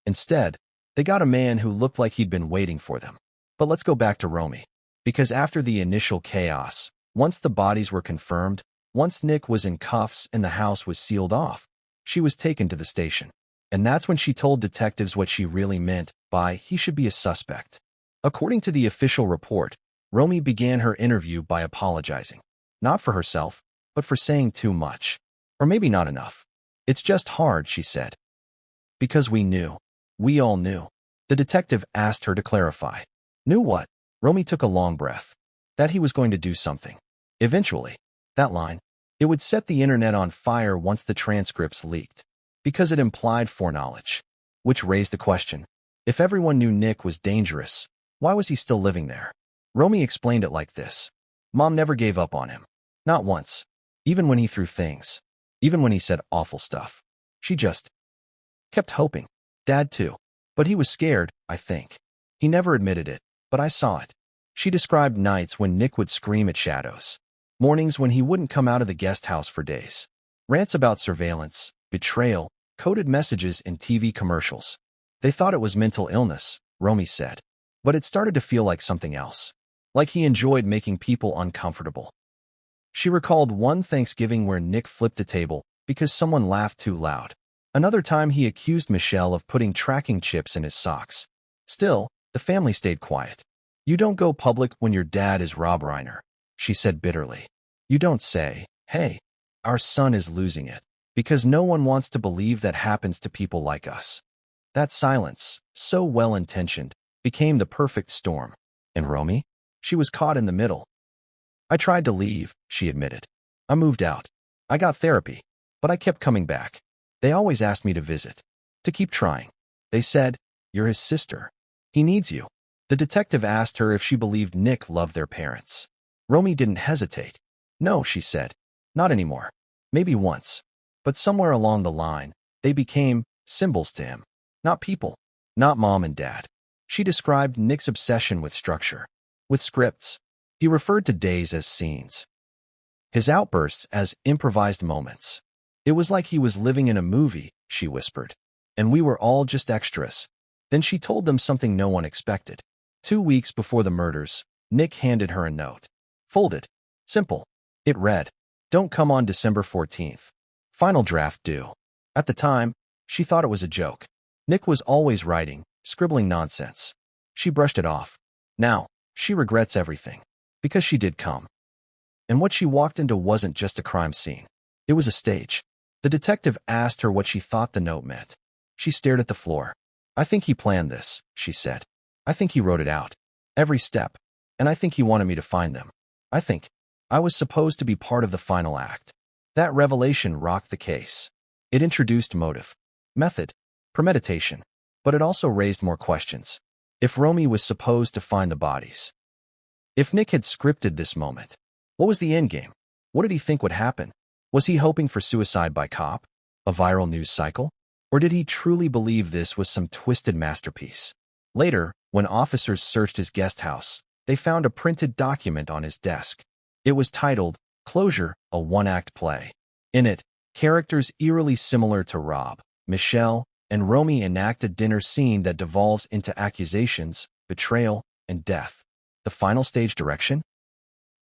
Instead, they got a man who looked like he'd been waiting for them. But let's go back to Romy. Because after the initial chaos, once the bodies were confirmed, once Nick was in cuffs and the house was sealed off, she was taken to the station. And that's when she told detectives what she really meant by he should be a suspect. According to the official report, Romy began her interview by apologizing. Not for herself, but for saying too much. Or maybe not enough. "It's just hard," she said. "Because we knew. We all knew." The detective asked her to clarify. Knew what? Romy took a long breath. That he was going to do something. Eventually. That line. It would set the internet on fire once the transcripts leaked. Because it implied foreknowledge. Which raised the question. If everyone knew Nick was dangerous, why was he still living there? Romy explained it like this. Mom never gave up on him. Not once. Even when he threw things. Even when he said awful stuff. She just kept hoping. Dad too. But he was scared, I think. He never admitted it, but I saw it. She described nights when Nick would scream at shadows. Mornings when he wouldn't come out of the guest house for days. Rants about surveillance, betrayal, coded messages in TV commercials. They thought it was mental illness, Romy said. But it started to feel like something else. Like he enjoyed making people uncomfortable. She recalled one Thanksgiving where Nick flipped a table because someone laughed too loud. Another time he accused Michelle of putting tracking chips in his socks. Still, the family stayed quiet. You don't go public when your dad is Rob Reiner, she said bitterly. You don't say, hey, our son is losing it, because no one wants to believe that happens to people like us. That silence, so well-intentioned, became the perfect storm. And Romy? She was caught in the middle. I tried to leave, she admitted. I moved out. I got therapy, but I kept coming back. They always asked me to visit, to keep trying. They said, you're his sister. He needs you. The detective asked her if she believed Nick loved their parents. Romy didn't hesitate. No, she said. Not anymore. Maybe once. But somewhere along the line, they became symbols to him. Not people. Not mom and dad. She described Nick's obsession with structure. With scripts. He referred to days as scenes. His outbursts as improvised moments. It was like he was living in a movie, she whispered. And we were all just extras. Then she told them something no one expected. 2 weeks before the murders, Nick handed her a note. Folded. Simple. It read, don't come on December 14th. Final draft due. At the time, she thought it was a joke. Nick was always writing, scribbling nonsense. She brushed it off. Now, she regrets everything. Because she did come. And what she walked into wasn't just a crime scene. It was a stage. The detective asked her what she thought the note meant. She stared at the floor. I think he planned this, she said. I think he wrote it out. Every step. And I think he wanted me to find them. I think I was supposed to be part of the final act. That revelation rocked the case. It introduced motive, method, premeditation. But it also raised more questions. If Romy was supposed to find the bodies. If Nick had scripted this moment. What was the endgame? What did he think would happen? Was he hoping for suicide by cop? A viral news cycle? Or did he truly believe this was some twisted masterpiece? Later, when officers searched his guest house, they found a printed document on his desk. It was titled, Closure, a one-act play. In it, characters eerily similar to Rob, Michelle, and Romy enact a dinner scene that devolves into accusations, betrayal, and death. The final stage direction?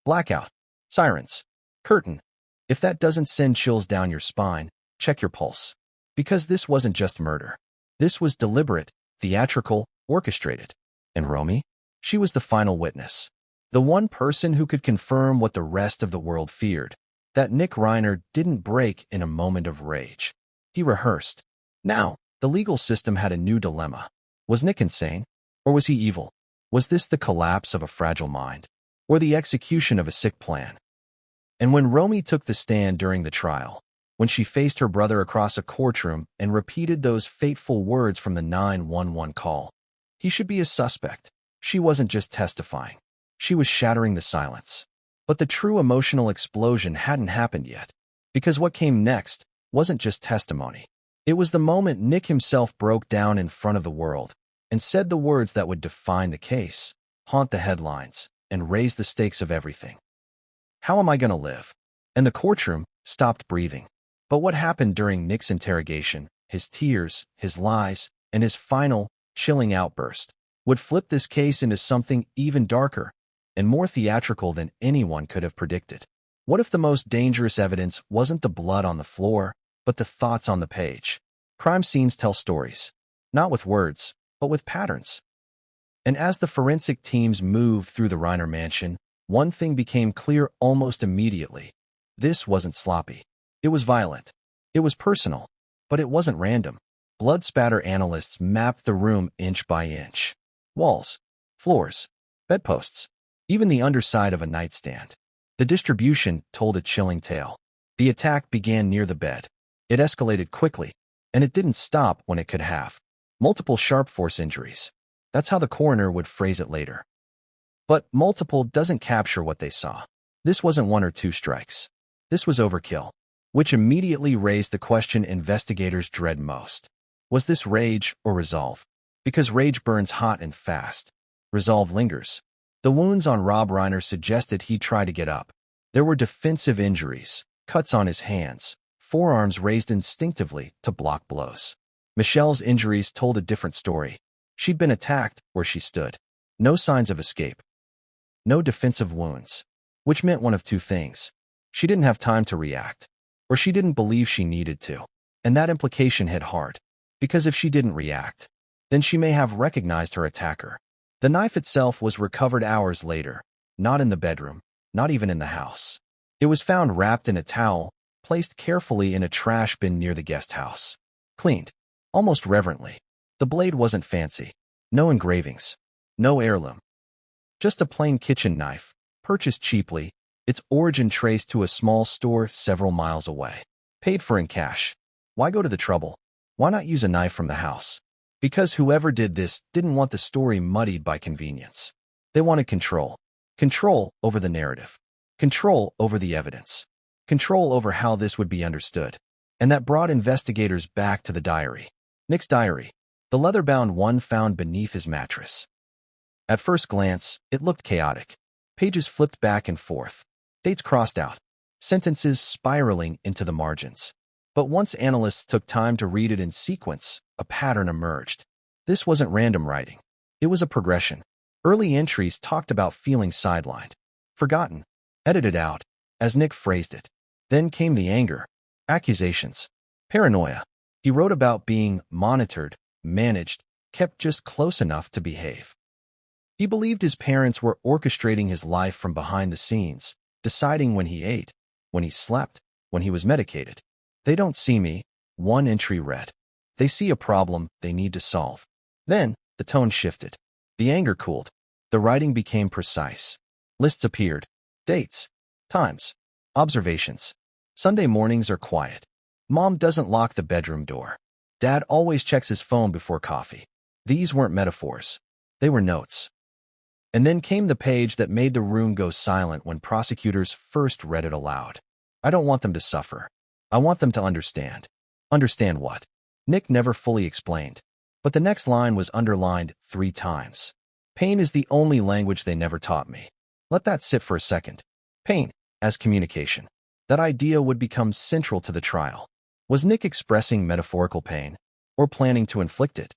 Blackout. Sirens. Curtain. If that doesn't send chills down your spine, check your pulse. Because this wasn't just murder. This was deliberate, theatrical, orchestrated. And Romy? She was the final witness. The one person who could confirm what the rest of the world feared. That Nick Reiner didn't break in a moment of rage. He rehearsed. Now, the legal system had a new dilemma. Was Nick insane? Or was he evil? Was this the collapse of a fragile mind? Or the execution of a sick plan? And when Romy took the stand during the trial, when she faced her brother across a courtroom and repeated those fateful words from the 911 call, he should be a suspect. She wasn't just testifying. She was shattering the silence. But the true emotional explosion hadn't happened yet. Because what came next wasn't just testimony. It was the moment Nick himself broke down in front of the world and said the words that would define the case, haunt the headlines, and raise the stakes of everything. How am I going to live? And the courtroom stopped breathing. But what happened during Nick's interrogation, his tears, his lies, and his final, chilling outburst, would flip this case into something even darker and more theatrical than anyone could have predicted. What if the most dangerous evidence wasn't the blood on the floor, but the thoughts on the page? Crime scenes tell stories, not with words, but with patterns. And as the forensic teams moved through the Reiner mansion, one thing became clear almost immediately. This wasn't sloppy. It was violent. It was personal. But it wasn't random. Blood spatter analysts mapped the room inch by inch. Walls, floors, bedposts, even the underside of a nightstand. The distribution told a chilling tale. The attack began near the bed. It escalated quickly, and it didn't stop when it could have. Multiple sharp force injuries. That's how the coroner would phrase it later. But multiple doesn't capture what they saw. This wasn't one or two strikes. This was overkill, which immediately raised the question investigators dread most. Was this rage or resolve? Because rage burns hot and fast. Resolve lingers. The wounds on Rob Reiner suggested he'd try to get up. There were defensive injuries, cuts on his hands, forearms raised instinctively to block blows. Michelle's injuries told a different story. She'd been attacked where she stood. No signs of escape. No defensive wounds. Which meant one of two things. She didn't have time to react, or she didn't believe she needed to. And that implication hit hard. Because if she didn't react, then she may have recognized her attacker. The knife itself was recovered hours later, not in the bedroom, not even in the house. It was found wrapped in a towel, placed carefully in a trash bin near the guest house. Cleaned, almost reverently. The blade wasn't fancy. No engravings. No heirloom. Just a plain kitchen knife, purchased cheaply, its origin traced to a small store several miles away. Paid for in cash. Why go to the trouble? Why not use a knife from the house? Because whoever did this didn't want the story muddied by convenience. They wanted control. Control over the narrative. Control over the evidence. Control over how this would be understood. And that brought investigators back to the diary. Nick's diary. The leather-bound one found beneath his mattress. At first glance, it looked chaotic. Pages flipped back and forth. Dates crossed out. Sentences spiraling into the margins. But once analysts took time to read it in sequence, a pattern emerged. This wasn't random writing. It was a progression. Early entries talked about feeling sidelined, forgotten, edited out, as Nick phrased it. Then came the anger, accusations, paranoia. He wrote about being monitored, managed, kept just close enough to behave. He believed his parents were orchestrating his life from behind the scenes, deciding when he ate, when he slept, when he was medicated. They don't see me, one entry read. They see a problem they need to solve. Then, the tone shifted. The anger cooled. The writing became precise. Lists appeared. Dates. Times. Observations. Sunday mornings are quiet. Mom doesn't lock the bedroom door. Dad always checks his phone before coffee. These weren't metaphors. They were notes. And then came the page that made the room go silent when prosecutors first read it aloud. I don't want them to suffer. I want them to understand. Understand what? Nick never fully explained. But the next line was underlined 3 times. Pain is the only language they never taught me. Let that sit for a second. Pain, as communication. That idea would become central to the trial. Was Nick expressing metaphorical pain, or planning to inflict it?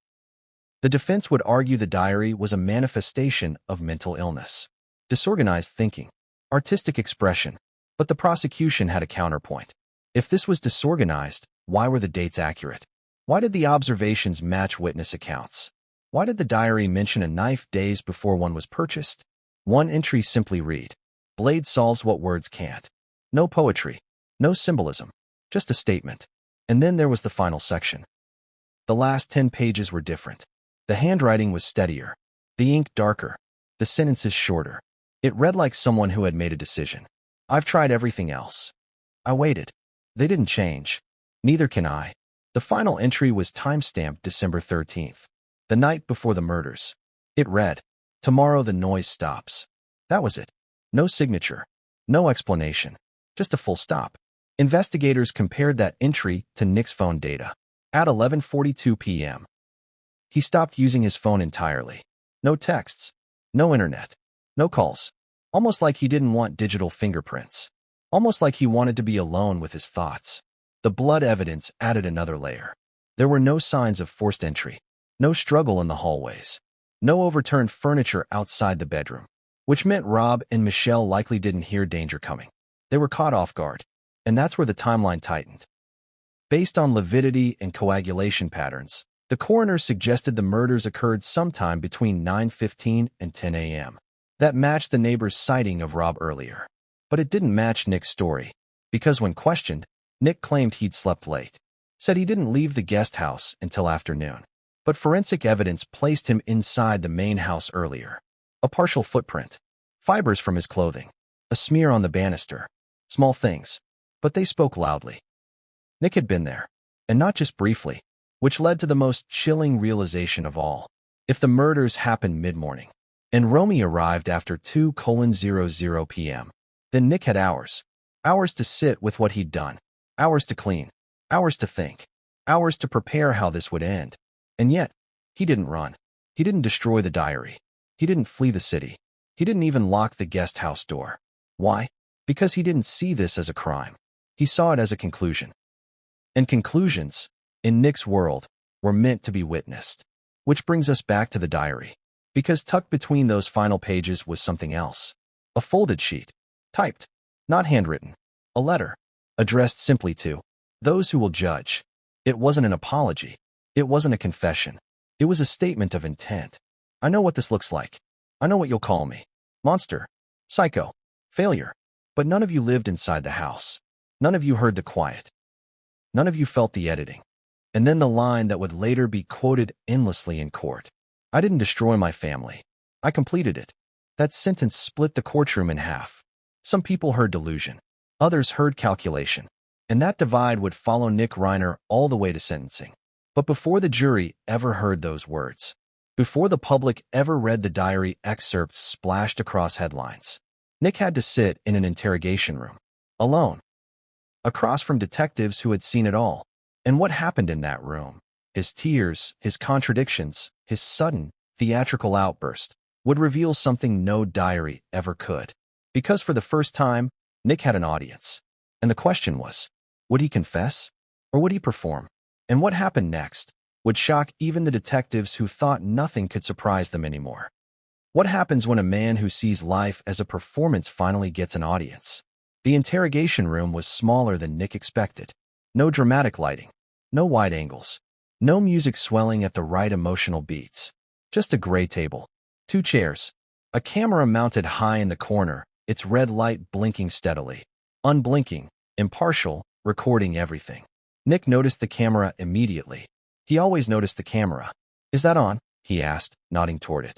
The defense would argue the diary was a manifestation of mental illness, disorganized thinking, artistic expression, but the prosecution had a counterpoint. If this was disorganized, why were the dates accurate? Why did the observations match witness accounts? Why did the diary mention a knife days before one was purchased? One entry simply read, "Blade solves what words can't." No poetry, no symbolism, just a statement. And then there was the final section. The last 10 pages were different. The handwriting was steadier, the ink darker, the sentences shorter. It read like someone who had made a decision. I've tried everything else. I waited. They didn't change. Neither can I. The final entry was timestamped December 13th, the night before the murders. It read, "Tomorrow the noise stops." That was it. No signature. No explanation. Just a full stop. Investigators compared that entry to Nick's phone data. At 11:42 p.m., he stopped using his phone entirely. No texts. No internet. No calls. Almost like he didn't want digital fingerprints. Almost like he wanted to be alone with his thoughts. The blood evidence added another layer. There were no signs of forced entry. No struggle in the hallways. No overturned furniture outside the bedroom. Which meant Rob and Michelle likely didn't hear danger coming. They were caught off guard. And that's where the timeline tightened. Based on lividity and coagulation patterns, the coroner suggested the murders occurred sometime between 9:15 and 10 a.m. That matched the neighbor's sighting of Rob earlier. But it didn't match Nick's story, because when questioned, Nick claimed he'd slept late, said he didn't leave the guest house until afternoon. But forensic evidence placed him inside the main house earlier. A partial footprint, fibers from his clothing, a smear on the banister, small things, but they spoke loudly. Nick had been there, and not just briefly, which led to the most chilling realization of all. If the murders happened mid-morning, and Romy arrived after 2:00 p.m., then Nick had hours. Hours to sit with what he'd done. Hours to clean. Hours to think. Hours to prepare how this would end. And yet, he didn't run. He didn't destroy the diary. He didn't flee the city. He didn't even lock the guest house door. Why? Because he didn't see this as a crime. He saw it as a conclusion. And conclusions, in Nick's world, were meant to be witnessed. Which brings us back to the diary. Because tucked between those final pages was something else. A folded sheet. Typed. Not handwritten. A letter. Addressed simply to those who will judge. It wasn't an apology. It wasn't a confession. It was a statement of intent. I know what this looks like. I know what you'll call me. Monster. Psycho. Failure. But none of you lived inside the house. None of you heard the quiet. None of you felt the editing. And then the line that would later be quoted endlessly in court. I didn't destroy my family. I completed it. That sentence split the courtroom in half. Some people heard delusion. Others heard calculation. And that divide would follow Nick Reiner all the way to sentencing. But before the jury ever heard those words, before the public ever read the diary excerpts splashed across headlines, Nick had to sit in an interrogation room, alone, across from detectives who had seen it all. And what happened in that room, his tears, his contradictions, his sudden, theatrical outburst, would reveal something no diary ever could. Because for the first time, Nick had an audience. And the question was, would he confess? Or would he perform? And what happened next would shock even the detectives who thought nothing could surprise them anymore. What happens when a man who sees life as a performance finally gets an audience? The interrogation room was smaller than Nick expected. No dramatic lighting. No wide angles. No music swelling at the right emotional beats. Just a gray table. 2 chairs. A camera mounted high in the corner, its red light blinking steadily. Unblinking, impartial, recording everything. Nick noticed the camera immediately. He always noticed the camera. Is that on? He asked, nodding toward it.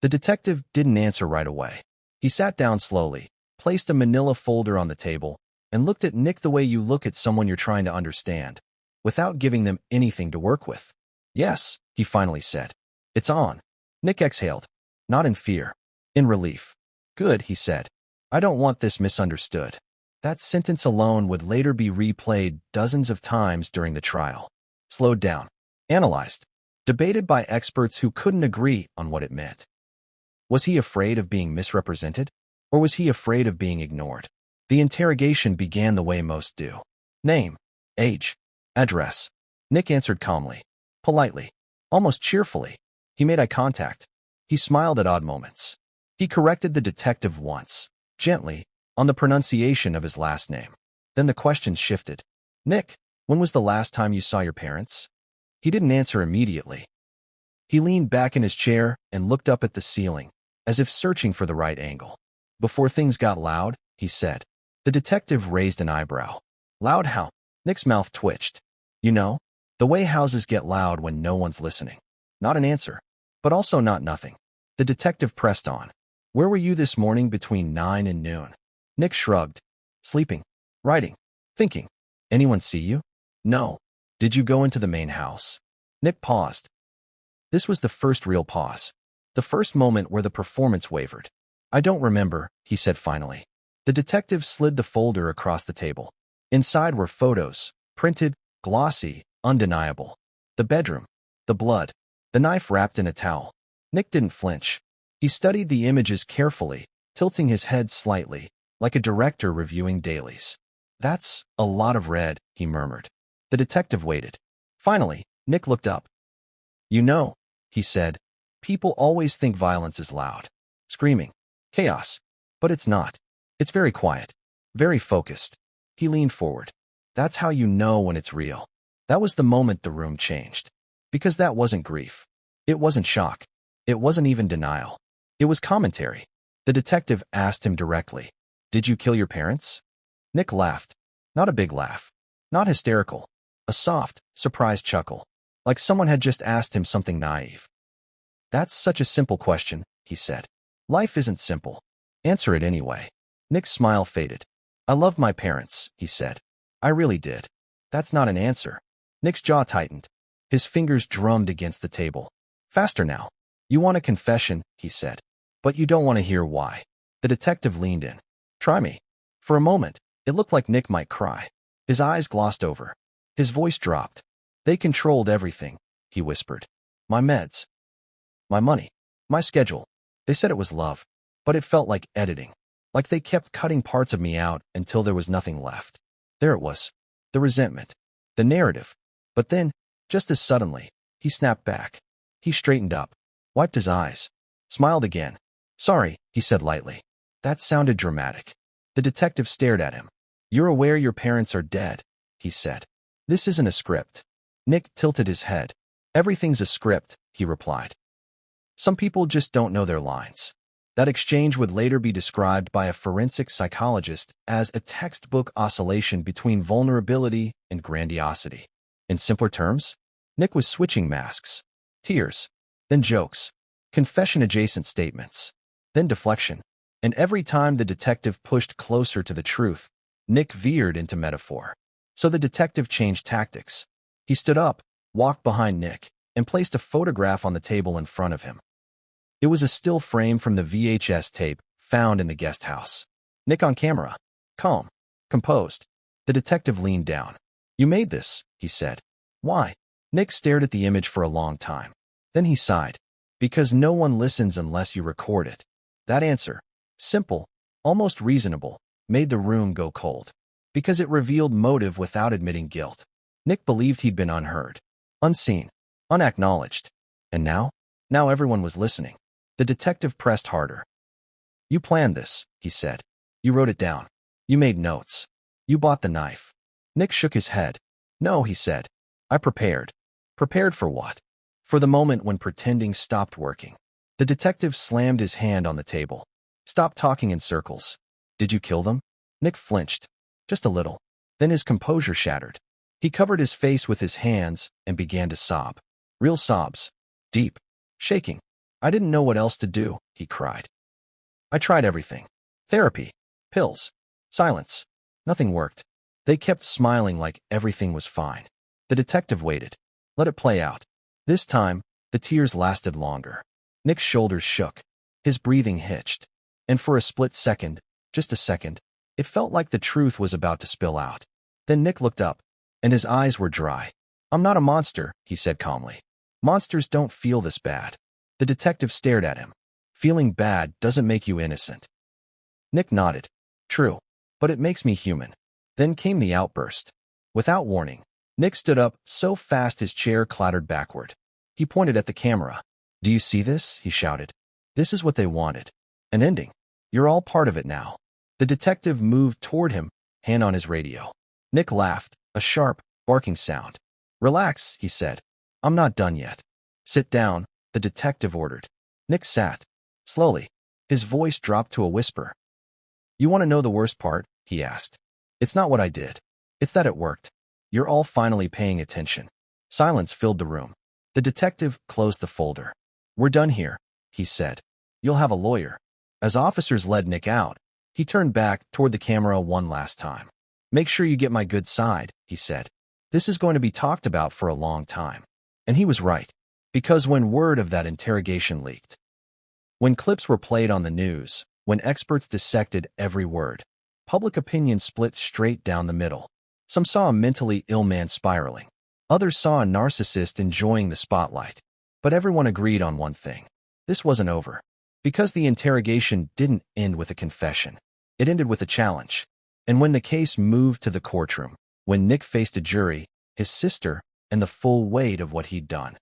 The detective didn't answer right away. He sat down slowly, placed a manila folder on the table, and looked at Nick the way you look at someone you're trying to understand, without giving them anything to work with. Yes, he finally said. It's on. Nick exhaled, not in fear, in relief. Good, he said. I don't want this misunderstood. That sentence alone would later be replayed dozens of times during the trial. Slowed down, analyzed, debated by experts who couldn't agree on what it meant. Was he afraid of being misrepresented? Or was he afraid of being ignored? The interrogation began the way most do. Name, age, address. Nick answered calmly, politely, almost cheerfully. He made eye contact. He smiled at odd moments. He corrected the detective once, gently, on the pronunciation of his last name. Then the questions shifted. Nick, when was the last time you saw your parents? He didn't answer immediately. He leaned back in his chair and looked up at the ceiling, as if searching for the right angle. Before things got loud, he said. The detective raised an eyebrow. Loud how? Nick's mouth twitched. You know, the way houses get loud when no one's listening. Not an answer, but also not nothing. The detective pressed on. Where were you this morning between 9 and noon? Nick shrugged. Sleeping. Writing. Thinking. Anyone see you? No. Did you go into the main house? Nick paused. This was the first real pause. The first moment where the performance wavered. I don't remember, he said finally. The detective slid the folder across the table. Inside were photos, printed, glossy, undeniable. The bedroom, the blood, the knife wrapped in a towel. Nick didn't flinch. He studied the images carefully, tilting his head slightly, like a director reviewing dailies. "That's a lot of red," he murmured. The detective waited. Finally, Nick looked up. "You know," he said, "people always think violence is loud, screaming, chaos. But it's not. It's very quiet, very focused." He leaned forward. "That's how you know when it's real." That was the moment the room changed. Because that wasn't grief. It wasn't shock. It wasn't even denial. It was commentary. The detective asked him directly, "Did you kill your parents?" Nick laughed. Not a big laugh. Not hysterical. A soft, surprised chuckle. Like someone had just asked him something naive. "That's such a simple question," he said. "Life isn't simple. Answer it anyway." Nick's smile faded. "I loved my parents," he said. "I really did." "That's not an answer." Nick's jaw tightened. His fingers drummed against the table. "Faster now. You want a confession," he said. "But you don't want to hear why." The detective leaned in. "Try me." For a moment, it looked like Nick might cry. His eyes glossed over. His voice dropped. "They controlled everything," he whispered. "My meds. My money. My schedule. They said it was love. But it felt like editing. Like they kept cutting parts of me out until there was nothing left." There it was. The resentment. The narrative. But then, just as suddenly, he snapped back. He straightened up, wiped his eyes, smiled again. "Sorry," he said lightly. That sounded dramatic. The detective stared at him. "You're aware your parents are dead," he said. "This isn't a script." Nick tilted his head. "Everything's a script," he replied. "Some people just don't know their lines." That exchange would later be described by a forensic psychologist as a textbook oscillation between vulnerability and grandiosity. In simpler terms, Nick was switching masks. Tears, then jokes, confession-adjacent statements, then deflection. And every time the detective pushed closer to the truth, Nick veered into metaphor. So the detective changed tactics. He stood up, walked behind Nick, and placed a photograph on the table in front of him. It was a still frame from the VHS tape found in the guest house. Nick on camera. Calm. Composed. The detective leaned down. "You made this," he said. "Why?" Nick stared at the image for a long time. Then he sighed. "Because no one listens unless you record it." That answer, simple, almost reasonable, made the room go cold. Because it revealed motive without admitting guilt. Nick believed he'd been unheard, unseen, unacknowledged. And now? Now everyone was listening. The detective pressed harder. "You planned this," he said. "You wrote it down. You made notes. You bought the knife." Nick shook his head. "No," he said. "I prepared." "Prepared for what?" "For the moment when pretending stopped working." The detective slammed his hand on the table. "Stop talking in circles. Did you kill them?" Nick flinched. Just a little. Then his composure shattered. He covered his face with his hands and began to sob. Real sobs. Deep. Shaking. "I didn't know what else to do," he cried. "I tried everything. Therapy. Pills. Silence. Nothing worked." They kept smiling like everything was fine. The detective waited. Let it play out. This time, the tears lasted longer. Nick's shoulders shook. His breathing hitched. And for a split second, just a second, it felt like the truth was about to spill out. Then Nick looked up, and his eyes were dry. "I'm not a monster," he said calmly. "Monsters don't feel this bad." The detective stared at him. "Feeling bad doesn't make you innocent." Nick nodded. "True, but it makes me human." Then came the outburst. Without warning, Nick stood up so fast his chair clattered backward. He pointed at the camera. "Do you see this?" he shouted. "This is what they wanted. An ending. You're all part of it now." The detective moved toward him, hand on his radio. Nick laughed, a sharp, barking sound. "Relax," he said. "I'm not done yet." "Sit down," the detective ordered. Nick sat. Slowly, his voice dropped to a whisper. "You want to know the worst part?" he asked. "It's not what I did. It's that it worked. You're all finally paying attention." Silence filled the room. The detective closed the folder. "We're done here," he said. "You'll have a lawyer." As officers led Nick out, he turned back toward the camera one last time. "Make sure you get my good side," he said. "This is going to be talked about for a long time." And he was right. Because when word of that interrogation leaked, when clips were played on the news, when experts dissected every word, Public opinion split straight down the middle. Some saw a mentally ill man spiraling. Others saw a narcissist enjoying the spotlight. But everyone agreed on one thing. This wasn't over. Because the interrogation didn't end with a confession. It ended with a challenge. And when the case moved to the courtroom, when Nick faced a jury, his sister, and the full weight of what he'd done,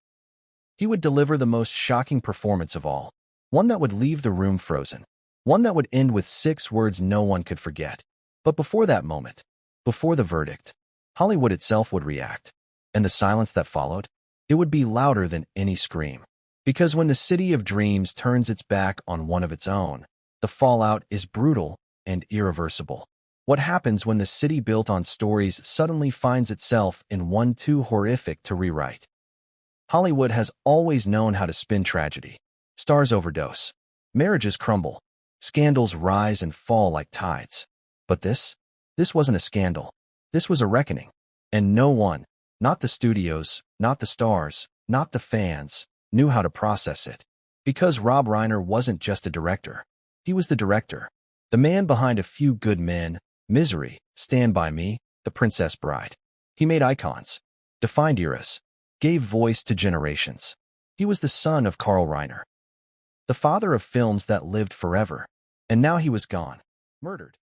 he would deliver the most shocking performance of all. One that would leave the room frozen. One that would end with 6 words no one could forget. But before that moment, before the verdict, Hollywood itself would react. And the silence that followed, it would be louder than any scream. Because when the city of dreams turns its back on one of its own, the fallout is brutal and irreversible. What happens when the city built on stories suddenly finds itself in one too horrific to rewrite? Hollywood has always known how to spin tragedy. Stars overdose. Marriages crumble. Scandals rise and fall like tides. But this wasn't a scandal. This was a reckoning. And no one, not the studios, not the stars, not the fans, knew how to process it. Because Rob Reiner wasn't just a director. He was the director. The man behind A Few Good Men, Misery, Stand By Me, The Princess Bride. He made icons, defined eras, gave voice to generations. He was the son of Carl Reiner, the father of films that lived forever. And now he was gone, murdered.